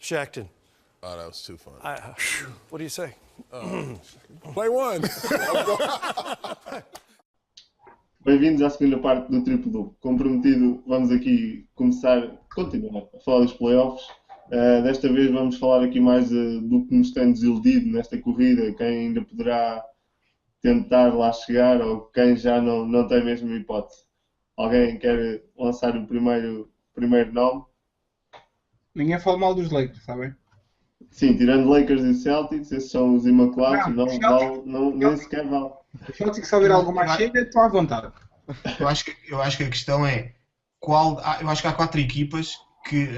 [SPEAKER 5] Shaqtin'.
[SPEAKER 8] Oh, that was too funny.
[SPEAKER 5] What do you say?
[SPEAKER 8] Play one.
[SPEAKER 1] Bem-vindos à segunda parte do Triplo. Comprometido, vamos aqui continuar a falar dos playoffs. Desta vez vamos falar aqui mais do que nos tem desiludido nesta corrida, quem ainda poderá tentar lá chegar ou quem já não tem mesmo hipótese. Alguém quer lançar o primeiro nome?
[SPEAKER 2] Ninguém fala mal dos Lakers, está bem?
[SPEAKER 1] Sim, tirando Lakers e Celtics, esses são os imaculados, nem sequer vale.
[SPEAKER 2] Os Celtics, se houver alguma chega, estou à vontade.
[SPEAKER 3] Eu acho que a questão é eu acho que há 4 equipas que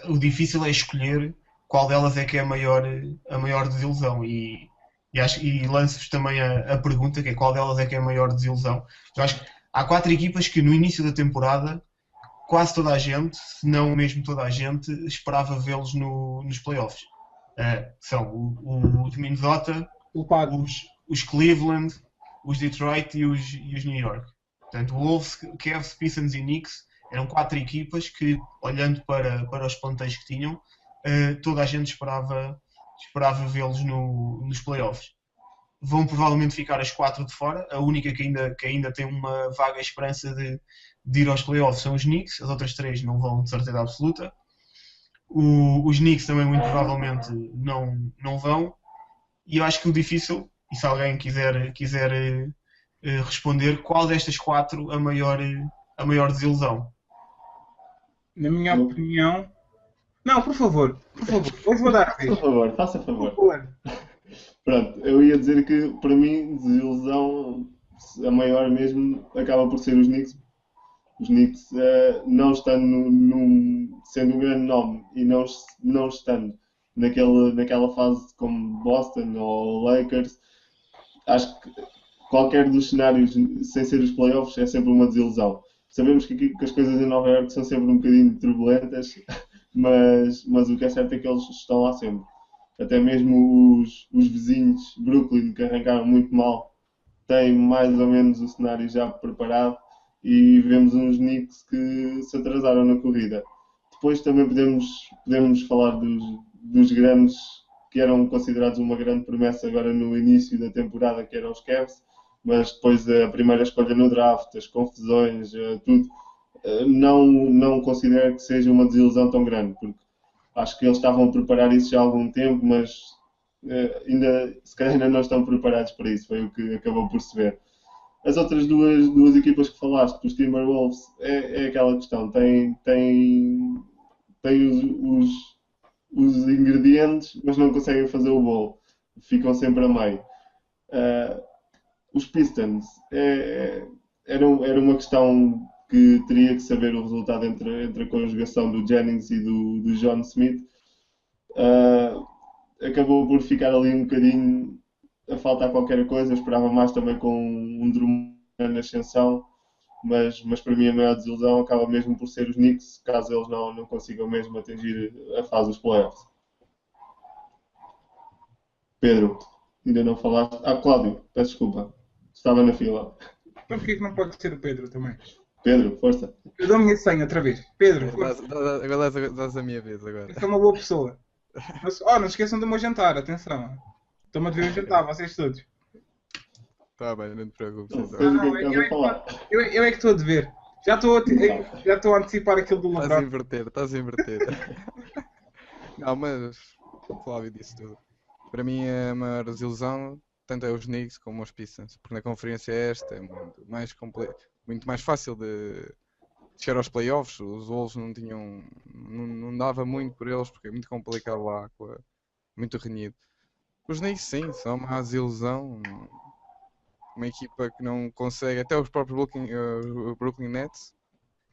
[SPEAKER 3] o difícil é escolher qual delas é que é a maior desilusão e lanço-vos também a pergunta, que é qual delas é que é a maior desilusão. Eu acho que há 4 equipas que no início da temporada quase toda a gente, se não mesmo toda a gente, esperava vê-los nos playoffs. São os Minnesota, os Cleveland, os Detroit e os New York. Portanto, Wolves, Cavs, Pistons e Knicks eram 4 equipas que, olhando para os plantéis que tinham, toda a gente esperava vê-los nos playoffs. Vão provavelmente ficar as 4 de fora. A única que ainda tem uma vaga esperança de ir aos playoffs são os Knicks. As outras 3 não vão de certeza absoluta. Os Knicks também muito provavelmente não vão. E eu acho que o difícil, e se alguém quiser responder, qual destas 4 a maior desilusão?
[SPEAKER 2] Na minha opinião... Não, por favor. Hoje vou dar a vez.
[SPEAKER 1] Por favor, faça favor.
[SPEAKER 2] Por favor.
[SPEAKER 1] Pronto, eu ia dizer que, para mim, desilusão, a maior mesmo, acaba por ser os Knicks. Os Knicks, não estando sendo um grande nome e não estando naquela fase como Boston ou Lakers, acho que qualquer dos cenários sem ser os playoffs é sempre uma desilusão. Sabemos que as coisas em Nova Iorque são sempre um bocadinho turbulentas, mas o que é certo é que eles estão lá sempre. Até mesmo os vizinhos, Brooklyn, que arrancaram muito mal, têm mais ou menos o cenário já preparado e vemos uns Knicks que se atrasaram na corrida. Depois também podemos falar dos grandes que eram considerados uma grande promessa agora no início da temporada, que eram os Cavs, mas depois da primeira escolha no draft, as confusões, tudo, não considero que seja uma desilusão tão grande, porque acho que eles estavam a preparar isso já há algum tempo, mas se calhar ainda não estão preparados para isso, foi o que acabou por se ver. As outras duas equipas que falaste, os Timberwolves, é aquela questão, tem os ingredientes, mas não conseguem fazer o bolo, ficam sempre a meio. Os Pistons, era uma questão que teria que saber o resultado entre a conjugação do Jennings e do John Smith. Acabou por ficar ali um bocadinho a faltar qualquer coisa. Eu esperava mais também com um Drummond na ascensão, mas para mim a maior desilusão acaba mesmo por ser os Knicks, caso eles não consigam mesmo atingir a fase dos playoffs. Pedro, ainda não falaste? Cláudio, peço desculpa, estava na fila.
[SPEAKER 2] Então porquê que não pode ser o Pedro também?
[SPEAKER 1] Pedro, força.
[SPEAKER 2] Eu dou a minha senha outra vez. Pedro, força.
[SPEAKER 4] Agora dás a minha vez agora.
[SPEAKER 2] Eu sou uma boa pessoa. Não se esqueçam do meu jantar, atenção. Estou-me a ver o jantar, vocês todos.
[SPEAKER 4] Tá bem, não te preocupes.
[SPEAKER 2] Eu é que estou a dever. Já estou a antecipar aquilo do
[SPEAKER 4] Estás
[SPEAKER 2] LeBron.
[SPEAKER 4] a inverter. Não, mas o Flávio disse tudo. Para mim a maior desilusão tanto é os Knicks como os Pistons, porque na conferência esta é muito mais fácil de chegar aos playoffs. Os Wolves não dava muito por eles porque é muito complicado lá, muito renhido. Os Knicks sim, são uma desilusão, uma equipa que não consegue, até os próprios Brooklyn Nets,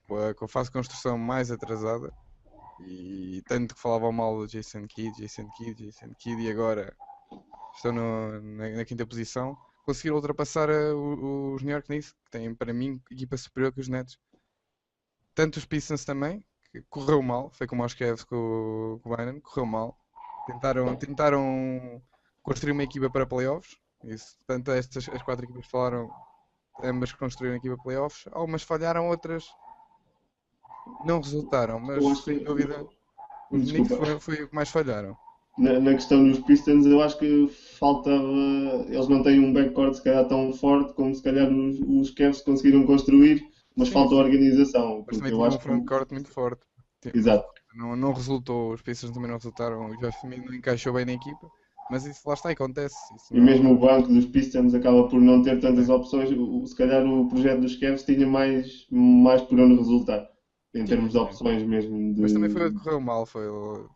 [SPEAKER 4] com a fase de construção mais atrasada, e tanto que falavam mal do Jason Kidd e agora estão na quinta posição, conseguiram ultrapassar os New York Knicks, que têm para mim equipa superior que os Nets. Tanto os Pistons também, que correu mal, foi como aos Cavs com o Bynum, correu mal. Tentaram construir uma equipa para playoffs, isso, tanto as 4 equipas falaram, ambas construíram equipa para playoffs, algumas falharam, outras não resultaram, mas sem dúvida os Knicks foi o que mais falharam.
[SPEAKER 1] Na questão dos Pistons, eu acho que faltava. Eles não têm um backcourt se calhar tão forte como se calhar os Cavs conseguiram construir, mas falta organização.
[SPEAKER 4] Mas também tinha um frontcourt muito forte.
[SPEAKER 1] Exato.
[SPEAKER 4] Não resultou, os Pistons também não resultaram, o Josh Smith não encaixou bem na equipa, mas isso lá está, acontece.
[SPEAKER 1] E mesmo o banco dos Pistons acaba por não ter tantas opções. Se calhar o projeto dos Cavs tinha mais por onde resultar, em termos de opções mesmo.
[SPEAKER 4] Mas também foi o que correu mal,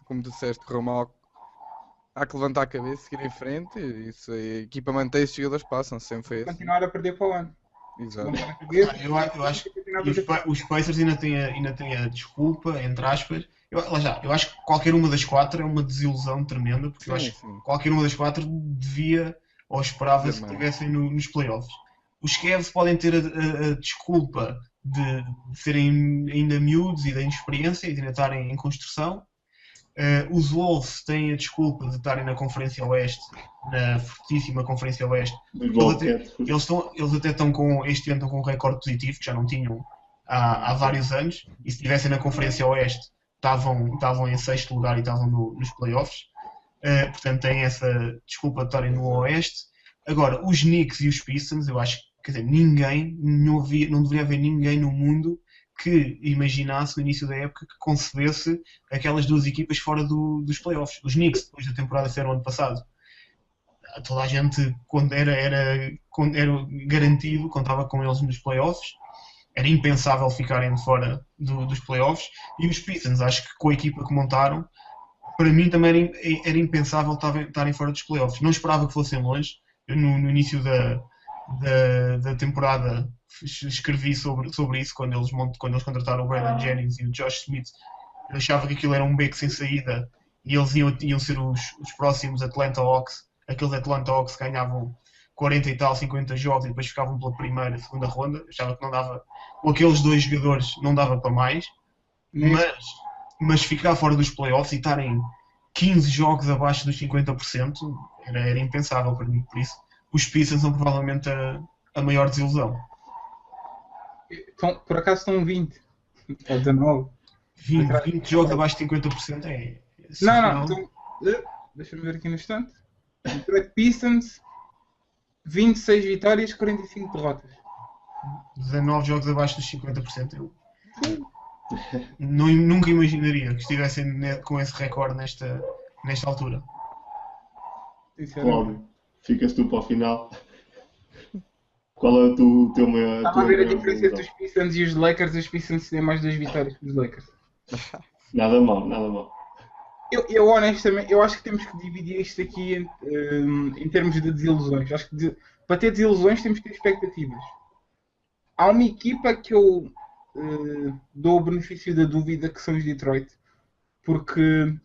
[SPEAKER 4] como tu disseste, correu mal. Há que levantar a cabeça, seguir em frente, isso, a equipa mantém-se, os jogadores passam, sempre foi assim.
[SPEAKER 2] Continuar a perder para o ano.
[SPEAKER 4] Exato.
[SPEAKER 3] Eu acho que os Pacers ainda têm a desculpa, entre aspas. Eu acho que qualquer uma das 4 é uma desilusão tremenda, porque eu acho que qualquer uma das 4 devia ou esperava-se que estivessem nos playoffs. Os Cavs podem ter a desculpa de serem ainda miúdos e da inexperiência e de ainda estarem em construção. Os Wolves têm a desculpa de estarem na Conferência Oeste, na fortíssima Conferência Oeste. Eles até estão este ano estão com um recorde positivo, que já não tinham há vários anos, e se estivessem na Conferência Oeste estavam em sexto lugar e estavam nos playoffs. Portanto, têm essa desculpa de estarem no Oeste. Agora, os Knicks e os Pistons, eu acho que, quer dizer, não deveria haver ninguém no mundo que imaginasse no início da época que concebesse aquelas duas equipas fora dos playoffs. Os Knicks, depois da temporada ser o ano passado, toda a gente, quando era garantido, contava com eles nos playoffs, era impensável ficarem de fora dos playoffs. E os Pistons, acho que com a equipa que montaram, para mim também era impensável estarem fora dos playoffs. Não esperava que fossem longe. Eu, no início da temporada, escrevi sobre isso quando eles contrataram o Brandon Jennings e o Josh Smith. Eu achava que aquilo era um beco sem saída e eles iam ser os próximos Atlanta Hawks. Aqueles Atlanta Hawks ganhavam 40 e tal, 50 jogos e depois ficavam pela primeira, segunda ronda. Eu achava que não dava, com aqueles dois jogadores não dava para mais, mas ficar fora dos playoffs e estarem 15 jogos abaixo dos 50% era impensável para mim. Por isso, os Pistons são provavelmente a maior desilusão.
[SPEAKER 2] Por acaso estão 20 ou 19.
[SPEAKER 3] 20 jogos abaixo de 50% é
[SPEAKER 2] não, então, deixa-me ver aqui no instante. Detroit Pistons, 26 vitórias, 45 derrotas.
[SPEAKER 3] 19 jogos abaixo dos 50%. Eu nunca imaginaria que estivessem com esse recorde nesta altura.
[SPEAKER 1] Cláudio, ficas tu para o final. Qual é o teu maior...
[SPEAKER 2] Estava a ver a diferença entre os Pistons e os Lakers. Os Pistons têm mais 2 vitórias que os Lakers.
[SPEAKER 1] Nada mal.
[SPEAKER 2] Eu honestamente, eu acho que temos que dividir isto aqui em termos de desilusões. Acho que para ter desilusões temos que ter expectativas. Há uma equipa que eu dou o benefício da dúvida, que são os Detroit. Porque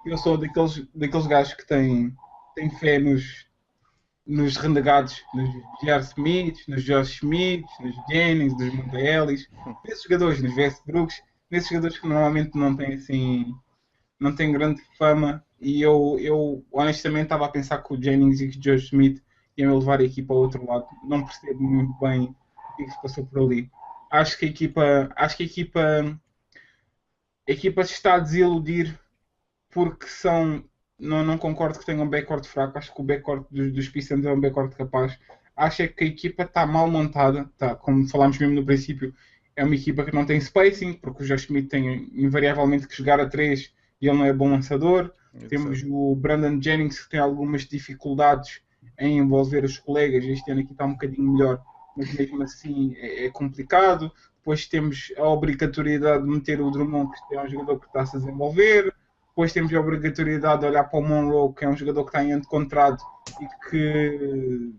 [SPEAKER 2] eu sou daqueles gajos que têm fé nos renegados, nos J.R. Smith, nos Josh Smith, nos Jennings, nos Monta Ellis, nesses jogadores, nos Westbrooks, nesses jogadores que normalmente não têm grande fama. E eu honestamente estava a pensar que o Jennings e o Josh Smith iam levar a equipa ao outro lado. Não percebo muito bem o que se passou por ali. Acho que a equipa se está a desiludir porque não concordo que tenham um backcourt fraco. Acho que o backcourt dos Pistons é um backcourt capaz. Acho que a equipa está mal montada. Como falámos mesmo no princípio, é uma equipa que não tem spacing, porque o Josh Smith tem invariavelmente que jogar a 3 e ele não é bom lançador. Temos o Brandon Jennings, que tem algumas dificuldades em envolver os colegas. Este ano aqui está um bocadinho melhor, mas mesmo assim é complicado. Depois temos a obrigatoriedade de meter o Drummond, que é um jogador que está a se desenvolver. Depois temos a obrigatoriedade de olhar para o Monroe, que é um jogador que está em contrato e que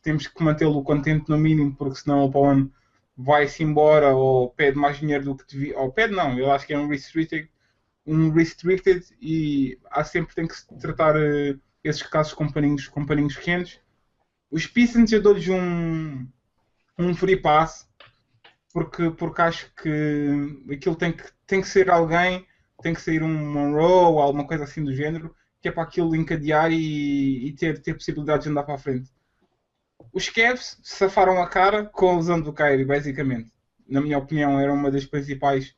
[SPEAKER 2] temos que mantê-lo contente no mínimo, porque senão o Pawan vai-se embora ou pede mais dinheiro do que devia. Ou pede não, eu acho que é um restricted e tem que se tratar esses casos com paninhos quentes. Os Pistons eu dou-lhes um free pass, porque acho que aquilo tem que ser alguém. Tem que sair um Monroe ou alguma coisa assim do género, que é para aquilo encadear e ter possibilidade de andar para a frente. Os Cavs safaram a cara com a lesão do Kyrie, basicamente. Na minha opinião, era uma das principais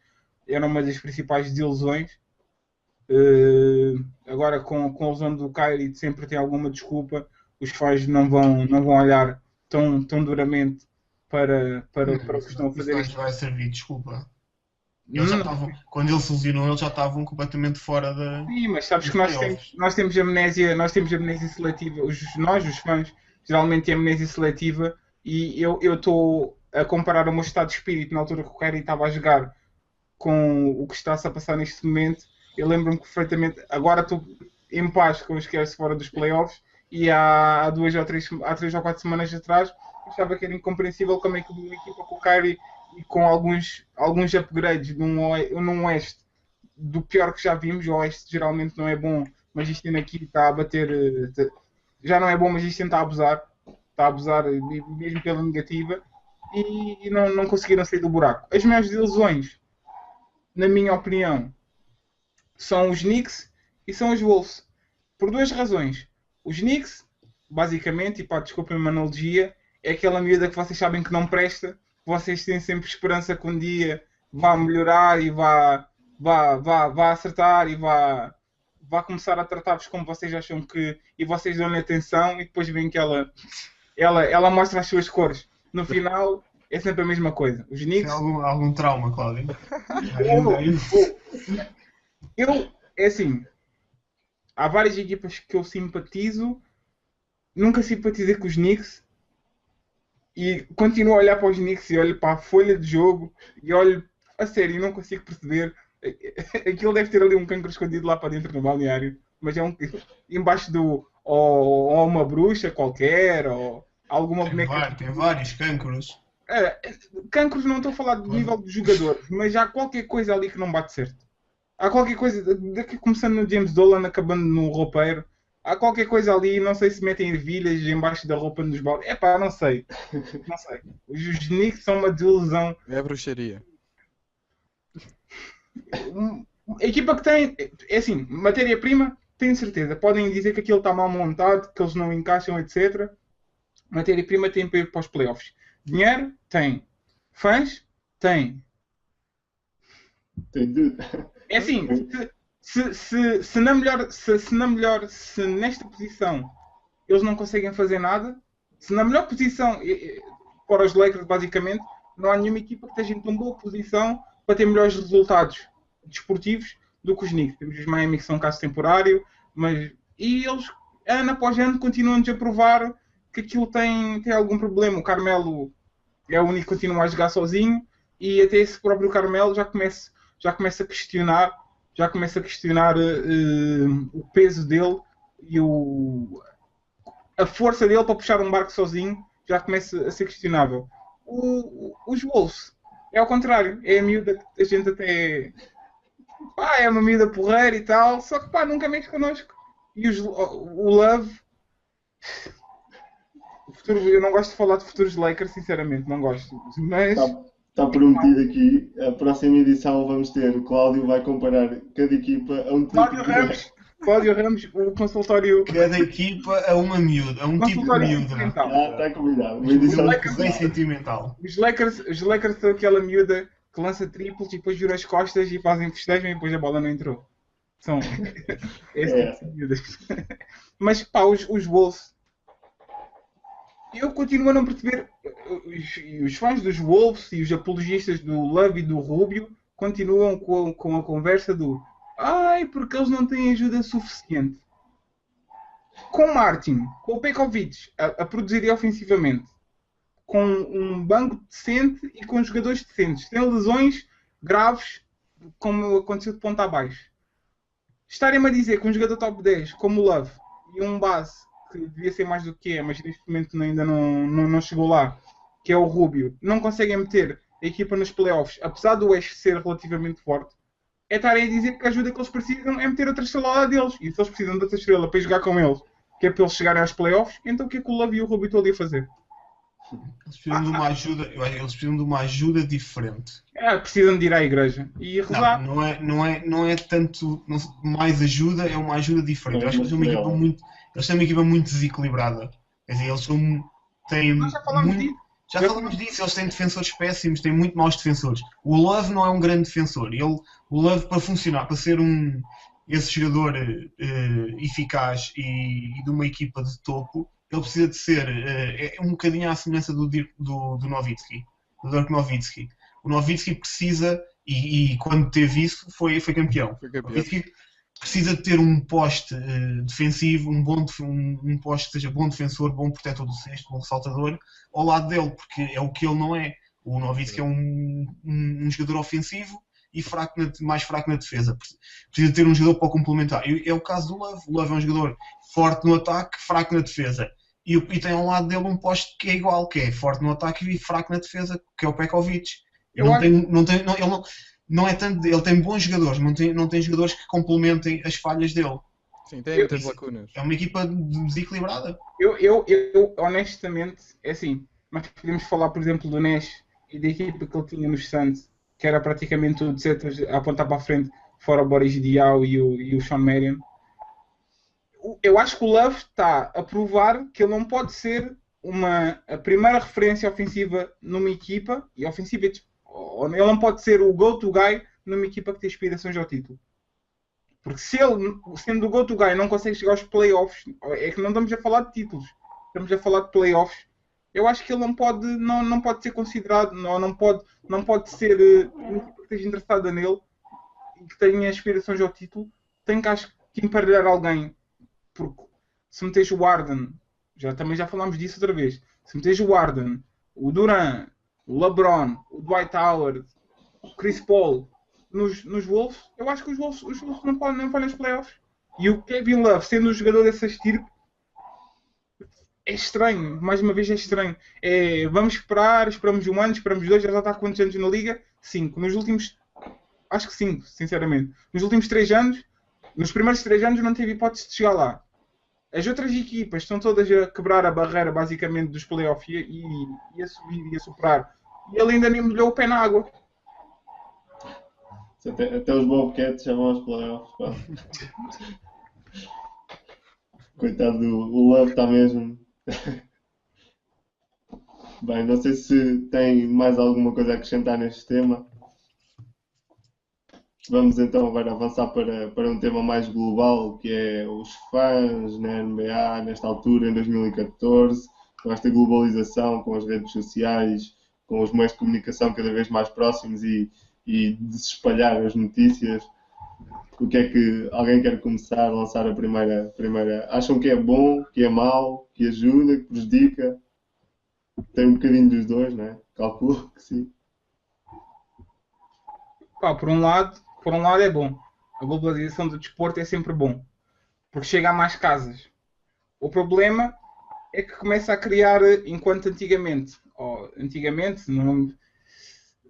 [SPEAKER 2] desilusões. Agora, com a lesão do Kyrie, sempre tem alguma desculpa. Os fãs não vão olhar tão duramente para o que estão a fazer.
[SPEAKER 3] Isso vai servir, desculpa. Quando ele se lesionou, eles já estavam completamente fora da...
[SPEAKER 2] Sim, mas sabes que nós temos amnésia seletiva. Os fãs, geralmente têm amnésia seletiva, e eu estou a comparar o meu estado de espírito na altura que o Kyrie estava a jogar com o que está-se a passar neste momento. Eu lembro-me perfeitamente, agora estou em paz com os Cavs fora dos playoffs, e há 3 ou 4 semanas atrás achava que era incompreensível como é que uma equipa com o Kyrie e com alguns upgrades num Oeste do pior que já vimos. O Oeste geralmente não é bom, mas isto aqui está a bater. Já não é bom, mas isto está a abusar. Está a abusar mesmo pela negativa. E não conseguiram sair do buraco. As maiores desilusões, na minha opinião, são os Knicks e são os Wolves. Por duas razões. Os Knicks, basicamente, e pá, desculpem uma analogia, é aquela miúda que vocês sabem que não presta, vocês têm sempre esperança que um dia vá melhorar e vá acertar e vá começar a tratar-vos como vocês acham que... E vocês dão-lhe atenção e depois veem que ela mostra as suas cores. No final, é sempre a mesma coisa. Os
[SPEAKER 3] Tem
[SPEAKER 2] Knicks...
[SPEAKER 3] algum trauma, Cláudio?
[SPEAKER 2] É assim, há várias equipas que eu simpatizo, nunca simpatizei com os Knicks e continuo a olhar para os Knicks e olho para a folha de jogo e olho a sério e não consigo perceber. Aquilo deve ter ali um cancro escondido lá para dentro no balneário, mas é embaixo do ou uma bruxa qualquer ou alguma boneca.
[SPEAKER 3] Tem vários cancros.
[SPEAKER 2] Cancros não estou a falar do nível de jogadores, mas há qualquer coisa ali que não bate certo. Há qualquer coisa, daqui começando no James Dolan, acabando no roupeiro, há qualquer coisa ali, não sei se metem ervilhas embaixo da roupa nos baldes. Não sei. Não sei. Os Knicks são uma desilusão.
[SPEAKER 4] É bruxaria.
[SPEAKER 2] A equipa que tem, é assim, matéria-prima, tenho certeza. Podem dizer que aquilo está mal montado, que eles não encaixam, etc. Matéria-prima tem para ir para os playoffs. Dinheiro? Tem. Fãs? Tem.
[SPEAKER 1] Tem tudo.
[SPEAKER 2] É assim, se nesta posição eles não conseguem fazer nada, se na melhor posição para os Lakers, basicamente, não há nenhuma equipa que esteja em tão boa posição para ter melhores resultados desportivos do que os Knicks. Temos os Miami que são um caso temporário, e eles, ano após ano, continuam-nos a provar que aquilo tem algum problema. O Carmelo é o único que continua a jogar sozinho e até esse próprio Carmelo já começa a questionar, o peso dele e a força dele para puxar um barco sozinho já começa a ser questionável. Os Wolves é ao contrário, é a miúda que a gente até é uma miúda porreira e tal, só que nunca mexe connosco. E o Love, eu não gosto de falar de futuros Lakers, sinceramente, não gosto, mas
[SPEAKER 1] está prometido aqui, a próxima edição vamos ter, o Cláudio vai comparar cada equipa a um tipo
[SPEAKER 2] Cláudio Ramos, o consultório...
[SPEAKER 3] Cada equipa a uma miúda, a um tipo de miúda.
[SPEAKER 1] Está combinado. Uma edição
[SPEAKER 3] bem sentimental.
[SPEAKER 2] Os Lakers são aquela miúda que lança triplos e depois vira as costas e fazem festejo e depois a bola não entrou. São essas miúdas. Mas os Wolves... Eu continuo a não perceber, os fãs dos Wolves e os apologistas do Love e do Rubio continuam com a conversa do porque eles não têm ajuda suficiente. Com Martin, com o Pekovic a produzir ofensivamente, com um banco decente e com jogadores decentes, sem lesões graves como aconteceu de ponta abaixo. Estarem-me a dizer que um jogador top 10 como o Love e um base que devia ser mais do que é, mas neste momento ainda não chegou lá, que é o Rubio, não conseguem meter a equipa nos playoffs, apesar do West ser relativamente forte, é estarem a dizer que a ajuda que eles precisam é meter outra estrela lá deles. E se eles precisam de outra estrela para jogar com eles, que é para eles chegarem aos playoffs, então o que é que o Love e o Rubio estão ali a fazer?
[SPEAKER 3] Eles precisam de uma ajuda, eu acho que eles precisam de uma ajuda diferente.
[SPEAKER 2] Precisam de ir à igreja e rezar.
[SPEAKER 3] Não é tanto mais ajuda, é uma ajuda diferente. Eu acho que eles têm uma equipa muito desequilibrada. Quer dizer, eles têm
[SPEAKER 2] Nós já falamos disso.
[SPEAKER 3] Já falamos disso, eles têm defensores péssimos, têm muito maus defensores. O Love não é um grande defensor. O Love, para funcionar, para ser esse jogador eficaz e de uma equipa de topo, ele precisa de ser um bocadinho à semelhança do Nowitzki, do Dirk Nowitzki. O Nowitzki precisa, e quando teve isso, foi campeão. O Nowitzki precisa de ter um poste defensivo, um poste que seja bom defensor, bom protetor do cesto, bom ressaltador, ao lado dele, porque é o que ele não é. O Nowitzki é um jogador ofensivo e mais fraco na defesa. Precisa ter um jogador para o complementar. E é o caso do Love. O Love é um jogador forte no ataque, fraco na defesa. E tem ao lado dele um poste que é igual, que é forte no ataque e fraco na defesa, que é o Pekovic. Ele tem bons jogadores, não tem jogadores que complementem as falhas dele.
[SPEAKER 4] Sim, tem muitas lacunas.
[SPEAKER 3] É uma equipa desequilibrada.
[SPEAKER 2] Eu honestamente, é assim, mas podemos falar, por exemplo, do Nash e da equipa que ele tinha nos Suns, que era praticamente tudo a apontar para a frente. fora o Boris Diaw e o Sean Marion. Eu acho que o Love está a provar que ele não pode ser a primeira referência ofensiva numa equipa, e ofensiva, ele não pode ser o go-to guy numa equipa que tem aspirações ao título. Porque se ele, sendo o go-to guy, não consegue chegar aos playoffs, é que não estamos a falar de títulos, estamos a falar de playoffs. Eu acho que ele não pode ser considerado, não pode ser uma equipa que esteja interessada nele e que tenha aspirações ao título. Tem que, acho que, emparelhar alguém. Porque se meteres o Harden, também já falámos disso outra vez, se meteres o Harden, o Durant, o LeBron, o Dwight Howard, o Chris Paul nos Wolves, eu acho que os Wolves não podem nos playoffs. E o Kevin Love, sendo um jogador dessa estirpe, é estranho, mais uma vez é estranho. Vamos esperamos um ano, esperamos dois, já está há quantos anos na Liga? 5. Acho que 5, sinceramente. Nos últimos 3 anos, nos primeiros 3 anos não teve hipótese de chegar lá. As outras equipas estão todas a quebrar a barreira, basicamente, dos playoffs e a subir e a superar. E ele ainda nem molhou o pé na água.
[SPEAKER 1] Até os Bobcats já vão aos playoffs. Pá. Coitado, o Love está mesmo. Bem, não sei se tem mais alguma coisa a acrescentar neste tema. Vamos então agora avançar para um tema mais global, que é os fãs na NBA, nesta altura, em 2014, com esta globalização, com as redes sociais, com os meios de comunicação cada vez mais próximos e de se espalhar as notícias. O que é que alguém quer começar a lançar a primeira? Acham que é bom, que é mau, que ajuda, que prejudica? Tem um bocadinho dos dois, não é? Calculo que sim.
[SPEAKER 2] Pá, por um lado é bom. A globalização do desporto é sempre bom, porque chega a mais casas. O problema é que começa a criar, enquanto antigamente,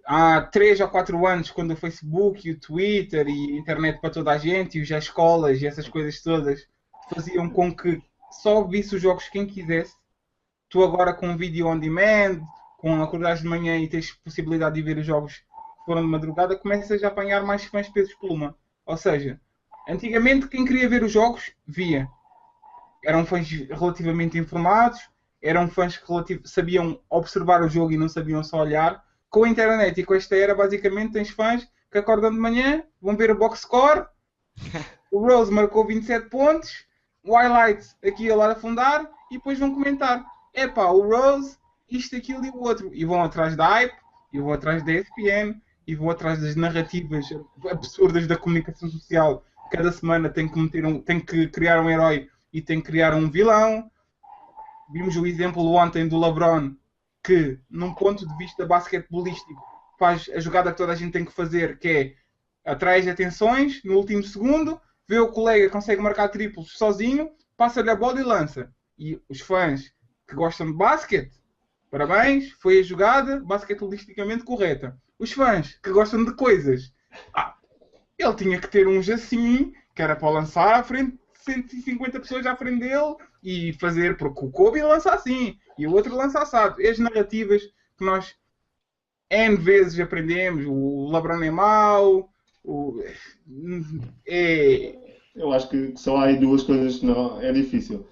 [SPEAKER 2] há 3 ou 4 anos, quando o Facebook e o Twitter e a internet para toda a gente, e as escolas e essas coisas todas faziam com que só visse os jogos quem quisesse, tu agora com vídeo on demand, com acordares de manhã e tens possibilidade de ver os jogos que foram de madrugada, começas a apanhar mais fãs pesos pluma. Ou seja, antigamente quem queria ver os jogos, via. Eram fãs relativamente informados, eram fãs que sabiam observar o jogo e não sabiam só olhar. Com a internet e com esta era, basicamente, tens fãs que acordam de manhã, vão ver o box score, o Rose marcou 27 pontos, o highlight aqui a lá afundar, e depois vão comentar. Epá, o Rose, isto, aquilo e o outro. E vão atrás da hype, e vão atrás da ESPN, e vão atrás das narrativas absurdas da comunicação social. Cada semana tem que criar um herói e tem que criar um vilão. Vimos o exemplo ontem do LeBron, que, num ponto de vista basquetebolístico, faz a jogada que toda a gente tem que fazer, que é atrai as atenções, no último segundo, vê o colega que consegue marcar triplos sozinho, passa-lhe a bola e lança. E os fãs que gostam de basquete, parabéns, foi a jogada basquetebolisticamente correta. Os fãs que gostam de coisas, ele tinha que ter uns assim, que era para lançar à frente, 150 pessoas à frente dele e fazer, porque o Kobe lança assim e o outro lança assado. As narrativas que nós N vezes aprendemos, o LeBron é mau,
[SPEAKER 1] Eu acho que só há aí duas coisas que não é difícil.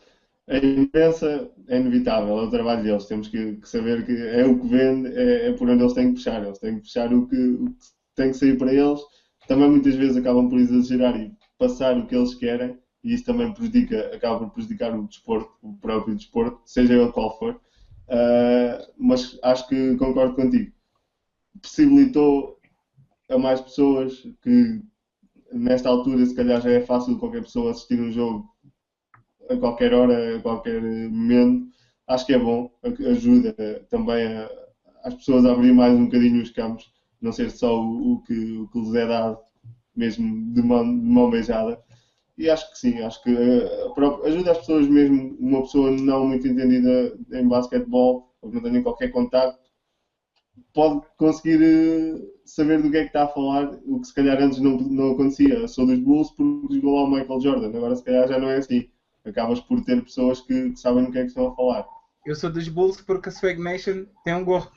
[SPEAKER 1] A imprensa é inevitável, é o trabalho deles. Temos que saber que é o que vende, é por onde eles têm que puxar. Eles têm que puxar o que tem que sair para eles. Também muitas vezes acabam por exagerar e passar o que eles querem, e isso também acaba por prejudicar o desporto, o próprio desporto, seja ele qual for. Mas acho que concordo contigo. Possibilitou a mais pessoas que, nesta altura, se calhar já é fácil qualquer pessoa assistir um jogo a qualquer hora, a qualquer momento. Acho que é bom, ajuda também as pessoas a abrir mais um bocadinho os campos, não ser só o que lhes é dado, mesmo de mão beijada. E acho que sim, acho que ajuda as pessoas mesmo, uma pessoa não muito entendida em basquetebol, ou que não tenha qualquer contacto, pode conseguir saber do que é que está a falar, o que se calhar antes não acontecia. Eu sou dos Bulls porque jogou lá o Michael Jordan, agora se calhar já não é assim. Acabas por ter pessoas que sabem do que é que estão a falar.
[SPEAKER 2] Eu sou dos Bulls porque a Swag Nation tem um gorro.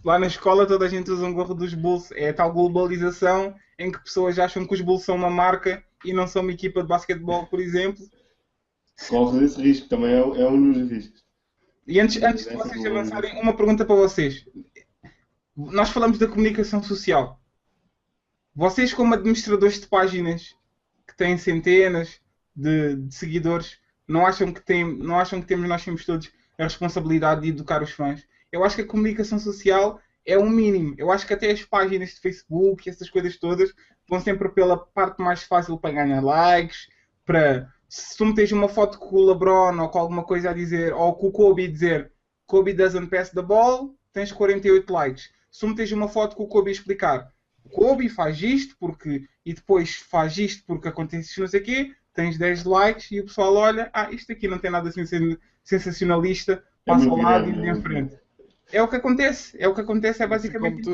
[SPEAKER 2] Lá na escola toda a gente usa um gorro dos Bulls. É a tal globalização em que pessoas acham que os Bulls são uma marca e não são uma equipa de basquetebol, por exemplo.
[SPEAKER 1] Corre esse risco, também é um dos riscos.
[SPEAKER 2] E antes de vocês avançarem, uma pergunta para vocês. Nós falamos da comunicação social. Vocês, como administradores de páginas que têm centenas de seguidores, não acham que temos, nós temos todos a responsabilidade de educar os fãs? Eu acho que a comunicação social é o mínimo. Eu acho que até as páginas de Facebook, essas coisas todas, vão sempre pela parte mais fácil para ganhar likes, para... Se tu metes uma foto com o LeBron ou com alguma coisa a dizer, ou com o Kobe a dizer Kobe doesn't pass the ball, tens 48 likes. Se tu metes uma foto com o Kobe a explicar Kobe faz isto porque, e depois faz isto porque acontece isto não sei o quê, tens 10 likes e o pessoal olha, isto aqui não tem nada assim sensacionalista, passa ao lado e em frente. É o que acontece, é basicamente
[SPEAKER 4] isso.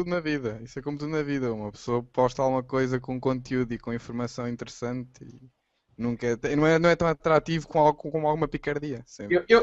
[SPEAKER 4] Isso é como tudo na vida. Uma pessoa posta alguma coisa com conteúdo e com informação interessante e não é tão atrativo como alguma picardia.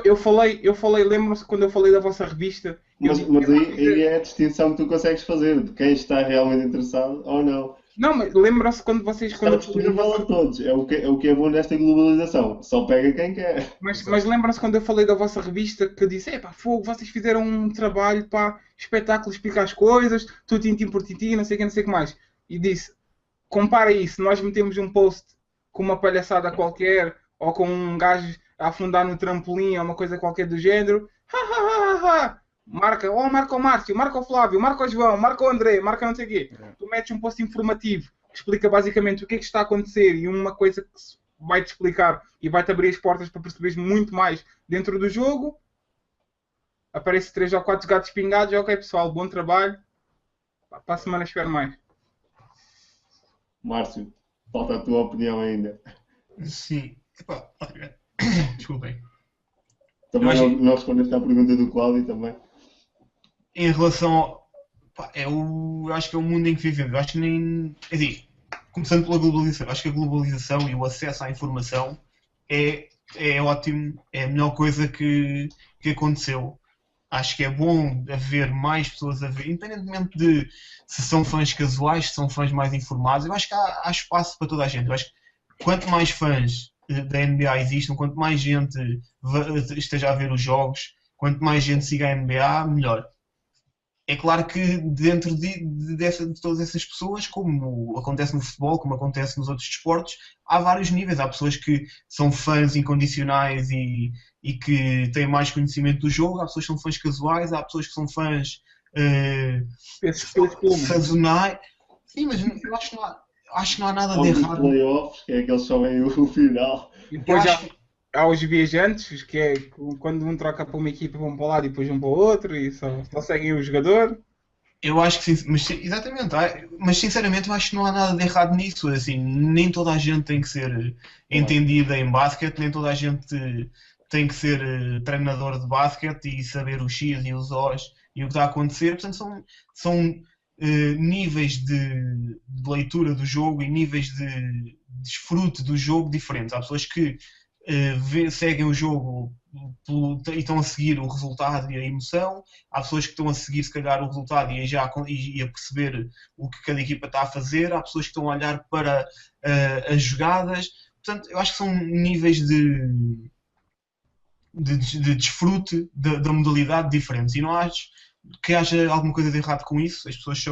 [SPEAKER 2] Eu falei, lembram-se quando eu falei da vossa revista?
[SPEAKER 1] Mas aí é a distinção que tu consegues fazer de quem está realmente interessado ou não.
[SPEAKER 2] Não, mas lembram-se quando vocês...
[SPEAKER 1] Está disponível a todos, é o que é bom nesta globalização, só pega quem quer.
[SPEAKER 2] Mas lembram-se quando eu falei da vossa revista que eu disse, fogo, vocês fizeram um trabalho, espetáculo, explicar as coisas, tudo tintim por tintim, não sei o que mais. E disse, compara isso, nós metemos um post com uma palhaçada qualquer, ou com um gajo a afundar no trampolim, ou uma coisa qualquer do género. Marca o Márcio, marca o Flávio, marca o João, marca o André, marca não sei o quê. Tu metes um post informativo que explica basicamente o que é que está a acontecer e uma coisa que vai-te explicar e vai-te abrir as portas para perceberes muito mais dentro do jogo. Aparece 3 ou 4 gatos pingados. Ok, pessoal, bom trabalho. Para a semana espero mais.
[SPEAKER 1] Márcio, falta a tua opinião ainda.
[SPEAKER 3] Sim. Desculpem.
[SPEAKER 1] Também não respondeste à pergunta do Cláudio também.
[SPEAKER 3] Em relação eu acho que é o mundo em que vivemos. Eu acho que nem... começando pela globalização. Eu acho que a globalização e o acesso à informação é ótimo. É a melhor coisa que aconteceu. Acho que é bom haver mais pessoas a ver, independentemente de se são fãs casuais, se são fãs mais informados. Eu acho que há espaço para toda a gente. Eu acho que quanto mais fãs da NBA existam, quanto mais gente esteja a ver os jogos, quanto mais gente siga a NBA, melhor. É claro que dentro de todas essas pessoas, como acontece no futebol, como acontece nos outros desportos, há vários níveis. Há pessoas que são fãs incondicionais e que têm mais conhecimento do jogo, há pessoas que são fãs casuais, há pessoas que são fãs sazonais. Sim, mas eu acho que não há nada de errado.
[SPEAKER 1] Os playoffs, que é que eles só veem o final.
[SPEAKER 2] E depois há os viajantes, que é quando um troca para uma equipa, vão para um lado e depois vão para o outro e só seguem o jogador.
[SPEAKER 3] Eu acho que sim, exatamente. Mas sinceramente eu acho que não há nada de errado nisso. Assim, nem toda a gente tem que ser entendida em basquete, nem toda a gente tem que ser treinador de basquete e saber os X e os O's e o que está a acontecer. Portanto, são níveis de leitura do jogo e níveis de desfrute do jogo diferentes. Há pessoas que seguem o jogo e estão a seguir o resultado e a emoção. Há pessoas que estão a seguir se calhar o resultado e a perceber o que cada equipa está a fazer. Há pessoas que estão a olhar para as jogadas. Portanto, eu acho que são níveis de desfrute da modalidade diferentes e não acho que haja alguma coisa de errado com isso. As pessoas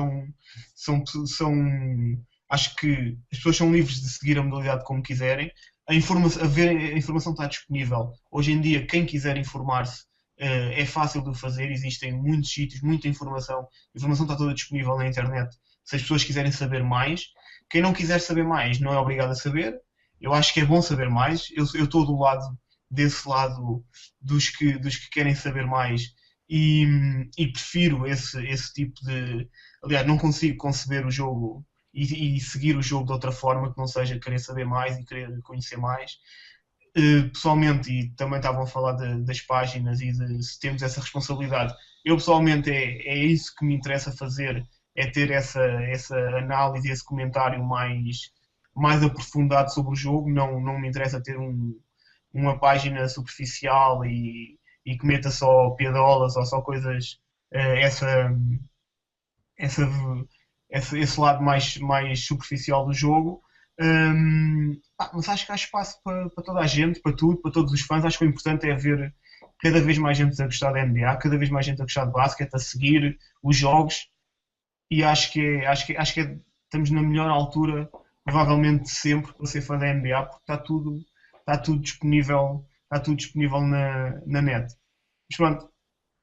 [SPEAKER 3] acho que as pessoas são livres de seguir a modalidade como quiserem. A informação está disponível. Hoje em dia, quem quiser informar-se é fácil de fazer. Existem muitos sítios, muita informação. A informação está toda disponível na internet. Se as pessoas quiserem saber mais, quem não quiser saber mais não é obrigado a saber. Eu acho que é bom saber mais. Eu estou desse lado dos que querem saber mais e prefiro esse tipo de... Aliás, não consigo conceber o jogo e seguir o jogo de outra forma que não seja querer saber mais e querer conhecer mais. Pessoalmente, e também estavam a falar das páginas e de se temos essa responsabilidade, eu pessoalmente é isso que me interessa fazer, é ter essa análise, esse comentário mais aprofundado sobre o jogo. Não me interessa ter uma página superficial e e que meta só piadolas ou só coisas, esse lado mais superficial do jogo. Mas acho que há espaço para toda a gente, para tudo, para todos os fãs. Acho que o importante é ver cada vez mais gente a gostar da NBA, cada vez mais gente a gostar de basquete, a seguir os jogos, e acho que estamos na melhor altura, provavelmente de sempre, para ser fã da NBA, porque está tudo disponível na net. Mas pronto,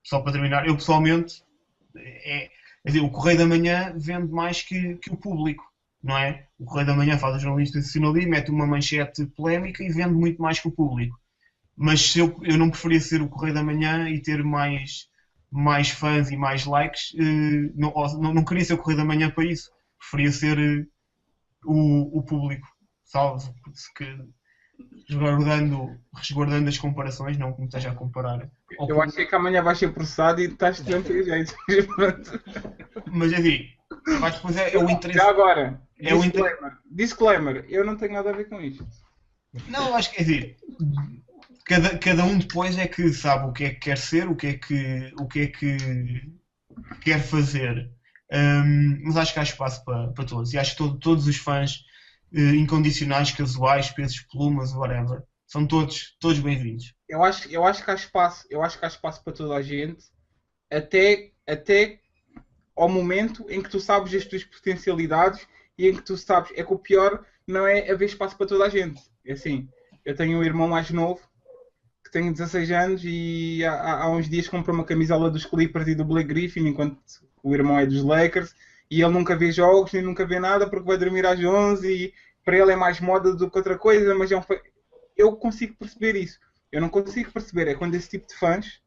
[SPEAKER 3] só para terminar, eu pessoalmente, o Correio da Manhã vende mais que o público, não é? O Correio da Manhã faz o jornalista institucional ali, mete uma manchete polémica e vende muito mais que o público. Mas se eu não preferia ser o Correio da Manhã e ter mais fãs e mais likes, não queria ser o Correio da Manhã para isso. Preferia ser o público. Salvo resguardando as comparações, não como esteja a comparar.
[SPEAKER 2] Eu acho que amanhã vais ser processado e estás de jeito.
[SPEAKER 3] Mas assim, depois é o interesse.
[SPEAKER 2] Já agora,
[SPEAKER 3] é
[SPEAKER 2] disclaimer, eu não tenho nada a ver com isto.
[SPEAKER 3] Não, acho que é assim, cada um depois é que sabe o que é que quer ser, o que é que quer fazer. Mas acho que há espaço para todos. E acho que todos os fãs incondicionais, casuais, pesos, plumas, whatever, são todos bem-vindos.
[SPEAKER 2] Eu acho que há espaço para toda a gente, até ao momento em que tu sabes as tuas potencialidades e em que tu sabes, é que o pior não é haver espaço para toda a gente. É assim, eu tenho um irmão mais novo que tem 16 anos e há uns dias comprou uma camisola dos Clippers e do Blake Griffin, enquanto o irmão é dos Lakers, e ele nunca vê jogos nem nunca vê nada porque vai dormir às 11 e para ele é mais moda do que outra coisa, mas eu consigo perceber isso. Eu não consigo perceber é quando esse tipo de fãs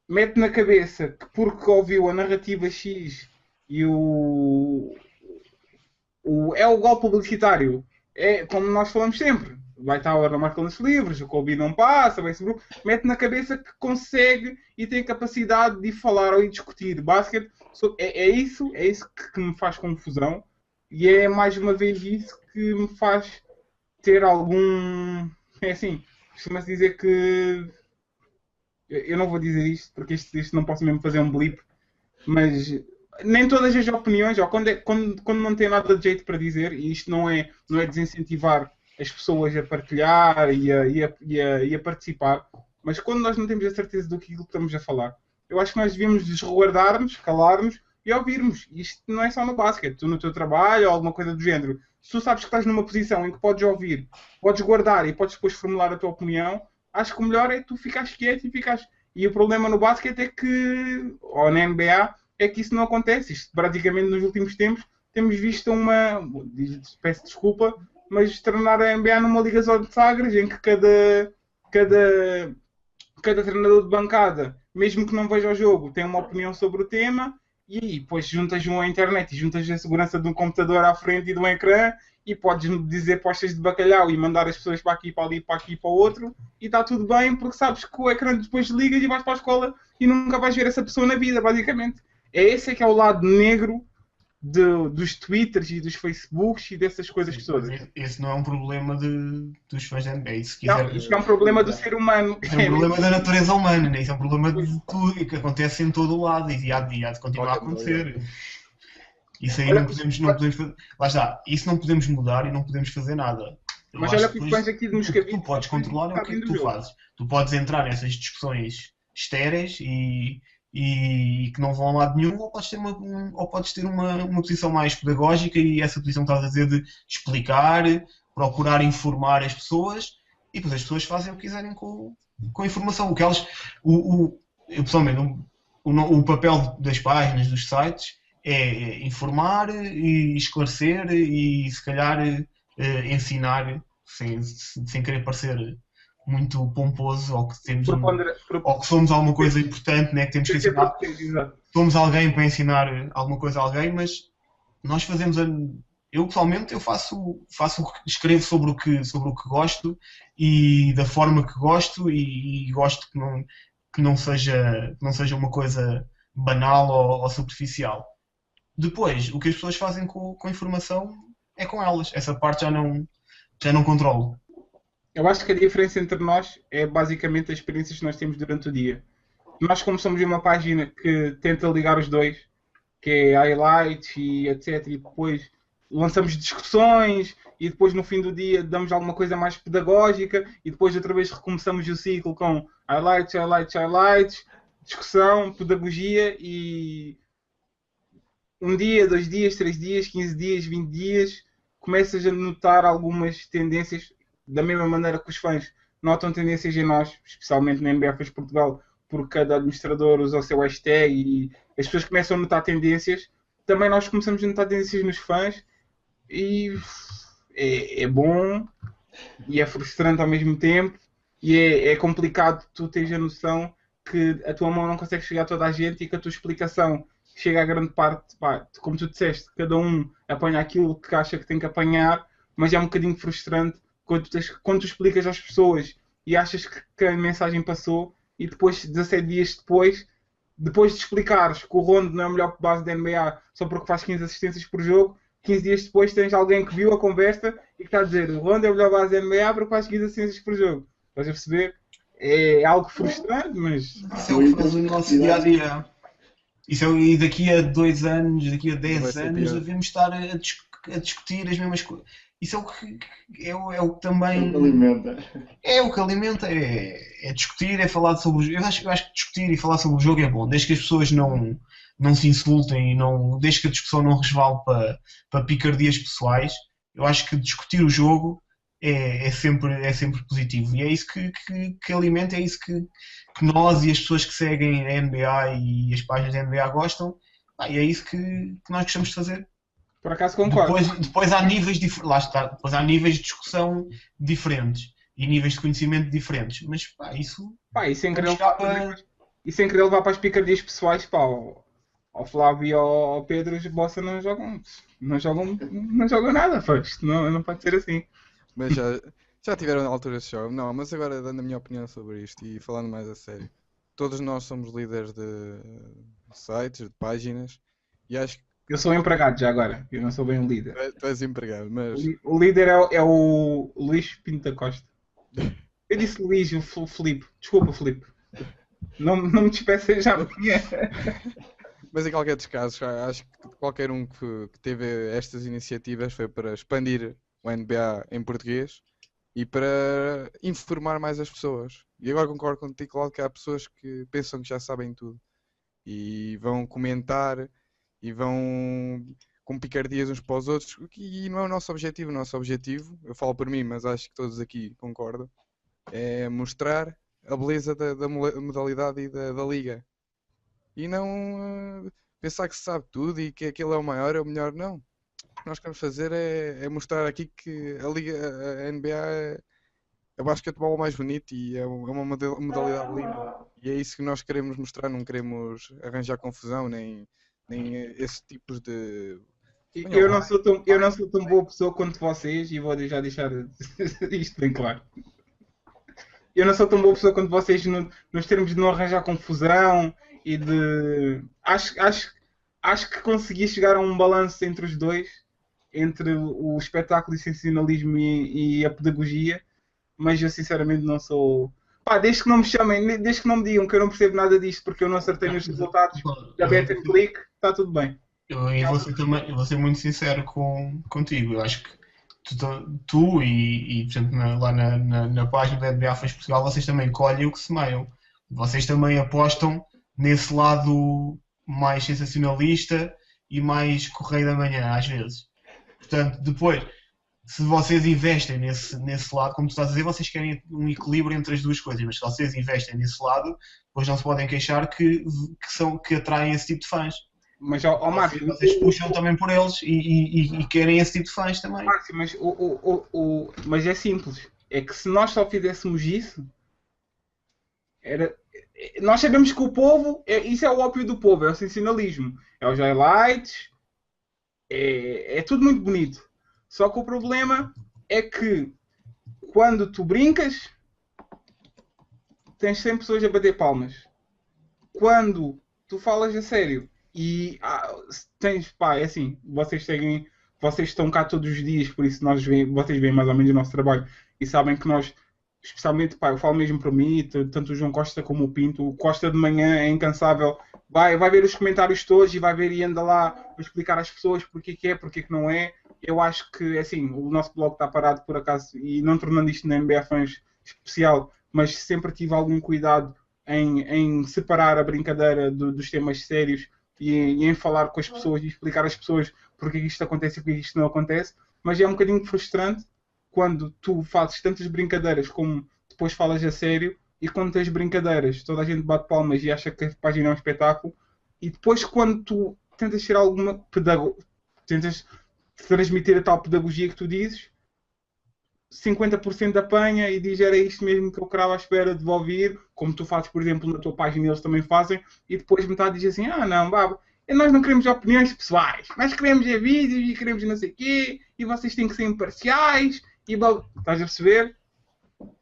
[SPEAKER 2] mete na cabeça que porque ouviu a narrativa X e é o golpe publicitário, é como nós falamos sempre, vai estar a marca nos livros, o Kobe não passa, mete na cabeça que consegue e tem capacidade de falar ou de discutir basquete. É isso que me faz confusão e é mais uma vez isso que me faz ter algum... É assim, costuma-se dizer que... Eu não vou dizer isto porque isto não posso mesmo fazer um blip, mas nem todas as opiniões, ou quando não tem nada de jeito para dizer, e isto não é desincentivar as pessoas a partilhar e a participar, mas quando nós não temos a certeza do que estamos a falar, eu acho que nós devíamos resguardar-nos, calar-nos e ouvirmos. Isto não é só no basquete, tu no teu trabalho ou alguma coisa do género. Se tu sabes que estás numa posição em que podes ouvir, podes guardar e podes depois formular a tua opinião, acho que o melhor é tu ficares quieto e ficares... E o problema no basquete é que, ou na NBA, é que isso não acontece. Isto, praticamente nos últimos tempos, temos visto peço desculpa, mas tornar a NBA numa liga só de sagres, em que cada treinador de bancada, mesmo que não veja o jogo, tem uma opinião sobre o tema, e depois juntas à internet e juntas a segurança de um computador à frente e de um ecrã, e podes dizer postas de bacalhau e mandar as pessoas para aqui, para ali, para aqui, para o outro, e está tudo bem, porque sabes que o ecrã depois ligas e vais para a escola e nunca vais ver essa pessoa na vida, basicamente. Esse é que é o lado negro dos Twitters e dos Facebooks e dessas coisas todas.
[SPEAKER 3] Esse não é um problema dos fãs da NBA.
[SPEAKER 2] Isso é um problema do ser humano.
[SPEAKER 3] É um problema da natureza humana, né? Isso é um problema de tudo e que acontece em todo o lado e há de continuar a acontecer. Isso aí não podemos fazer. Lá está, isso não podemos mudar e não podemos fazer nada.
[SPEAKER 2] Mas olha que os fãs aqui de Moscavide...
[SPEAKER 3] Tu podes controlar o que é que tu fazes. Tu podes entrar nessas discussões estéreis e que não vão a lado nenhum, ou podes ter uma posição mais pedagógica e essa posição que estás a dizer de explicar, procurar informar as pessoas e depois as pessoas fazem o que quiserem com a informação. O que elas... eu pessoalmente, o papel das páginas, dos sites, é informar e esclarecer e se calhar ensinar sem querer parecer muito pomposo ou que temos ou que somos alguma coisa importante, né, que temos que ensinar. Somos alguém para ensinar alguma coisa a alguém, mas nós fazemos eu pessoalmente escrevo sobre o que gosto e da forma que gosto e gosto que não seja uma coisa banal ou superficial. Depois, o que as pessoas fazem com a informação é com elas. Essa parte já não controlo.
[SPEAKER 2] Eu acho que a diferença entre nós é basicamente as experiências que nós temos durante o dia. Nós, como somos uma página que tenta ligar os dois, que é highlights e etc. E depois lançamos discussões e depois no fim do dia damos alguma coisa mais pedagógica e depois outra vez recomeçamos o ciclo com highlights, discussão, pedagogia e um dia, 2 dias, 3 dias, 15 dias, 20 dias, começas a notar algumas tendências da mesma maneira que os fãs notam tendências em nós, especialmente na NBA Fãs Portugal, porque cada administrador usa o seu hashtag e as pessoas começam a notar tendências. Também nós começamos a notar tendências nos fãs e é bom e é frustrante ao mesmo tempo e é complicado tu teres a noção que a tua mão não consegue chegar a toda a gente e que a tua explicação chega a grande parte, pá, como tu disseste, cada um apanha aquilo que acha que tem que apanhar, mas é um bocadinho frustrante quando tu explicas às pessoas e achas que a mensagem passou e depois, 17 dias depois de explicares que o Rondo não é o melhor base da NBA só porque faz 15 assistências por jogo, 15 dias depois tens alguém que viu a conversa e que está a dizer o Rondo é o melhor base da NBA porque faz 15 assistências por jogo. Estás a perceber? É algo frustrante, mas...
[SPEAKER 3] Isso é o que faz o nosso dia-a-dia. E daqui a 2 anos, daqui a 10 anos, devemos estar a discutir as mesmas coisas. Isso é o que também... É o que alimenta, é discutir, é falar sobre o jogo. Eu acho que discutir e falar sobre o jogo é bom, desde que as pessoas não se insultem, desde que a discussão não resvale para picardias pessoais. Eu acho que discutir o jogo é sempre positivo. E é isso que alimenta, é isso que nós e as pessoas que seguem a NBA e as páginas da NBA gostam. E é isso que nós gostamos de fazer.
[SPEAKER 2] Por acaso concordo.
[SPEAKER 3] Depois há níveis lá está, depois há níveis de discussão diferentes e níveis de conhecimento diferentes. Mas isso
[SPEAKER 2] sem querer levar para as picardias pessoais, ao Flávio e ao Pedro, os Bossa não jogam nada, não pode ser assim.
[SPEAKER 4] Mas já tiveram na altura esse jogo? Não, mas agora dando a minha opinião sobre isto e falando mais a sério. Todos nós somos líderes de sites, de páginas e acho que
[SPEAKER 2] eu sou empregado já agora, eu não sou bem o líder.
[SPEAKER 4] Tu és empregado, mas...
[SPEAKER 2] O líder é o Luís Pinto da Costa. Eu disse Luís, o Filipe. Desculpa, Filipe. Não me despeças já amanhã.
[SPEAKER 4] Mas em qualquer dos casos, acho que qualquer um que teve estas iniciativas foi para expandir o NBA em português e para informar mais as pessoas. E agora concordo contigo, Claudio, que há pessoas que pensam que já sabem tudo e vão comentar e vão com picardias uns para os outros, e não é o nosso objetivo. O nosso objetivo, eu falo por mim, mas acho que todos aqui concordam, é mostrar a beleza da modalidade e da liga. E não pensar que se sabe tudo e que aquele é o maior, é o melhor, não. O que nós queremos fazer é mostrar aqui que a liga, a NBA é o basquetebol mais bonito e é uma modalidade linda. E é isso que nós queremos mostrar, não queremos arranjar confusão, nem esse tipo de...
[SPEAKER 2] Eu não sou tão boa pessoa quanto vocês e vou já deixar isto bem claro. Eu não sou tão boa pessoa quanto vocês nos termos de não arranjar confusão e de... Acho que consegui chegar a um balanço entre os dois, entre o espetáculo e o sensacionalismo e a pedagogia, mas eu sinceramente não sou... desde que não me chamem, desde que não me digam que eu não percebo nada disto porque eu não acertei nos resultados da Bet & Click, está tudo bem.
[SPEAKER 3] Eu vou ser muito sincero contigo. Eu acho que tu e portanto, lá na página da NBA Fãs Portugal, vocês também colhem o que semeiam. Vocês também apostam nesse lado mais sensacionalista e mais correio da manhã, às vezes. Portanto, depois, se vocês investem nesse lado, como tu estás a dizer, vocês querem um equilíbrio entre as duas coisas, mas se vocês investem nesse lado, depois não se podem queixar que atraem esse tipo de fãs.
[SPEAKER 2] Mas, Márcio,
[SPEAKER 3] vocês puxam também por eles e querem esse tipo de fãs também.
[SPEAKER 2] Márcio, mas é simples. É que se nós só fizéssemos isso, nós sabemos que o povo, isso é o ópio do povo, é o sensacionalismo, é os highlights, é tudo muito bonito. Só que o problema é que quando tu brincas, tens 100 pessoas a bater palmas. Quando tu falas a sério e tens, é assim, vocês estão cá todos os dias, por isso vocês veem mais ou menos o nosso trabalho e sabem que nós especialmente, pá, eu falo mesmo para mim, tanto o João Costa como o Pinto. O Costa de manhã é incansável, vai ver os comentários todos e vai ver e anda lá para explicar às pessoas porque é, porque que não é. Eu acho que, assim, o nosso blog está parado por acaso, e não tornando isto na NBA Fãs especial, mas sempre tive algum cuidado em separar a brincadeira dos temas sérios e em falar com as pessoas e explicar às pessoas porque isto acontece e porque isto não acontece. Mas é um bocadinho frustrante quando tu fazes tantas brincadeiras como depois falas a sério, e quando tens brincadeiras toda a gente bate palmas e acha que a página é um espetáculo, e depois quando tu tentas ter alguma tentas transmitir a tal pedagogia que tu dizes, 50% apanha e diz era isto mesmo que eu queria à espera de ouvir, como tu fazes, por exemplo, na tua página, eles também fazem, e depois metade diz assim, não, baba, nós não queremos opiniões pessoais, nós queremos vídeos e queremos não sei o quê, e vocês têm que ser imparciais, e estás a perceber?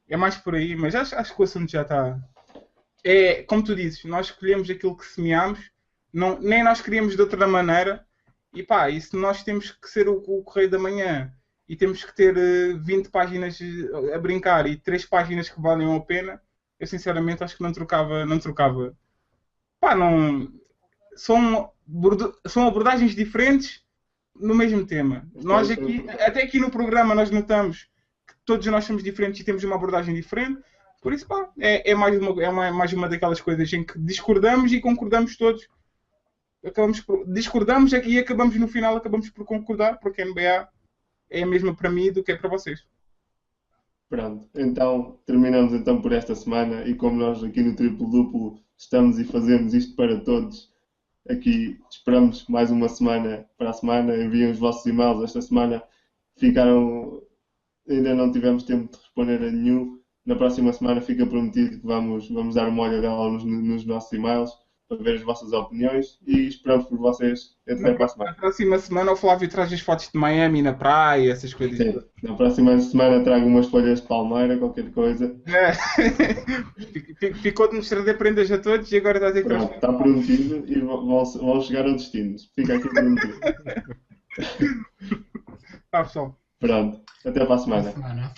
[SPEAKER 2] É mais por aí, mas acho que o assunto já está... É, como tu dizes, nós escolhemos aquilo que semeamos, nem nós queríamos de outra maneira, e pá, e se nós temos que ser o Correio da Manhã e temos que ter 20 páginas a brincar e 3 páginas que valem a pena, eu sinceramente acho que não trocava. Pá, não... São abordagens diferentes no mesmo tema. Nós aqui, até aqui no programa, nós notamos que todos nós somos diferentes e temos uma abordagem diferente. Por isso, pá, é mais uma daquelas coisas em que discordamos e concordamos todos. Discordamos e acabamos no final por concordar, porque a NBA é a mesma para mim do que é para vocês.
[SPEAKER 1] Pronto, então terminamos então por esta semana, e como nós aqui no Triplo Duplo estamos e fazemos isto para todos, aqui esperamos mais uma semana para a semana. Enviem os vossos e-mails. Esta semana ainda não tivemos tempo de responder a nenhum. Na próxima semana fica prometido que vamos dar uma olhada nos nossos e-mails para ver as vossas opiniões, e esperamos por vocês até para a semana.
[SPEAKER 2] Na próxima semana o Flávio traz as fotos de Miami na praia, essas coisas.
[SPEAKER 1] Sim. Na próxima semana trago umas folhas de palmeira, qualquer coisa.
[SPEAKER 2] Ficou de nos trazer prendas a todos e agora está a dizer que
[SPEAKER 1] Pronto, está prometido e vão chegar ao destino. Fica aqui prometido.
[SPEAKER 2] Pessoal.
[SPEAKER 1] Pronto, até para a semana.
[SPEAKER 3] Semana.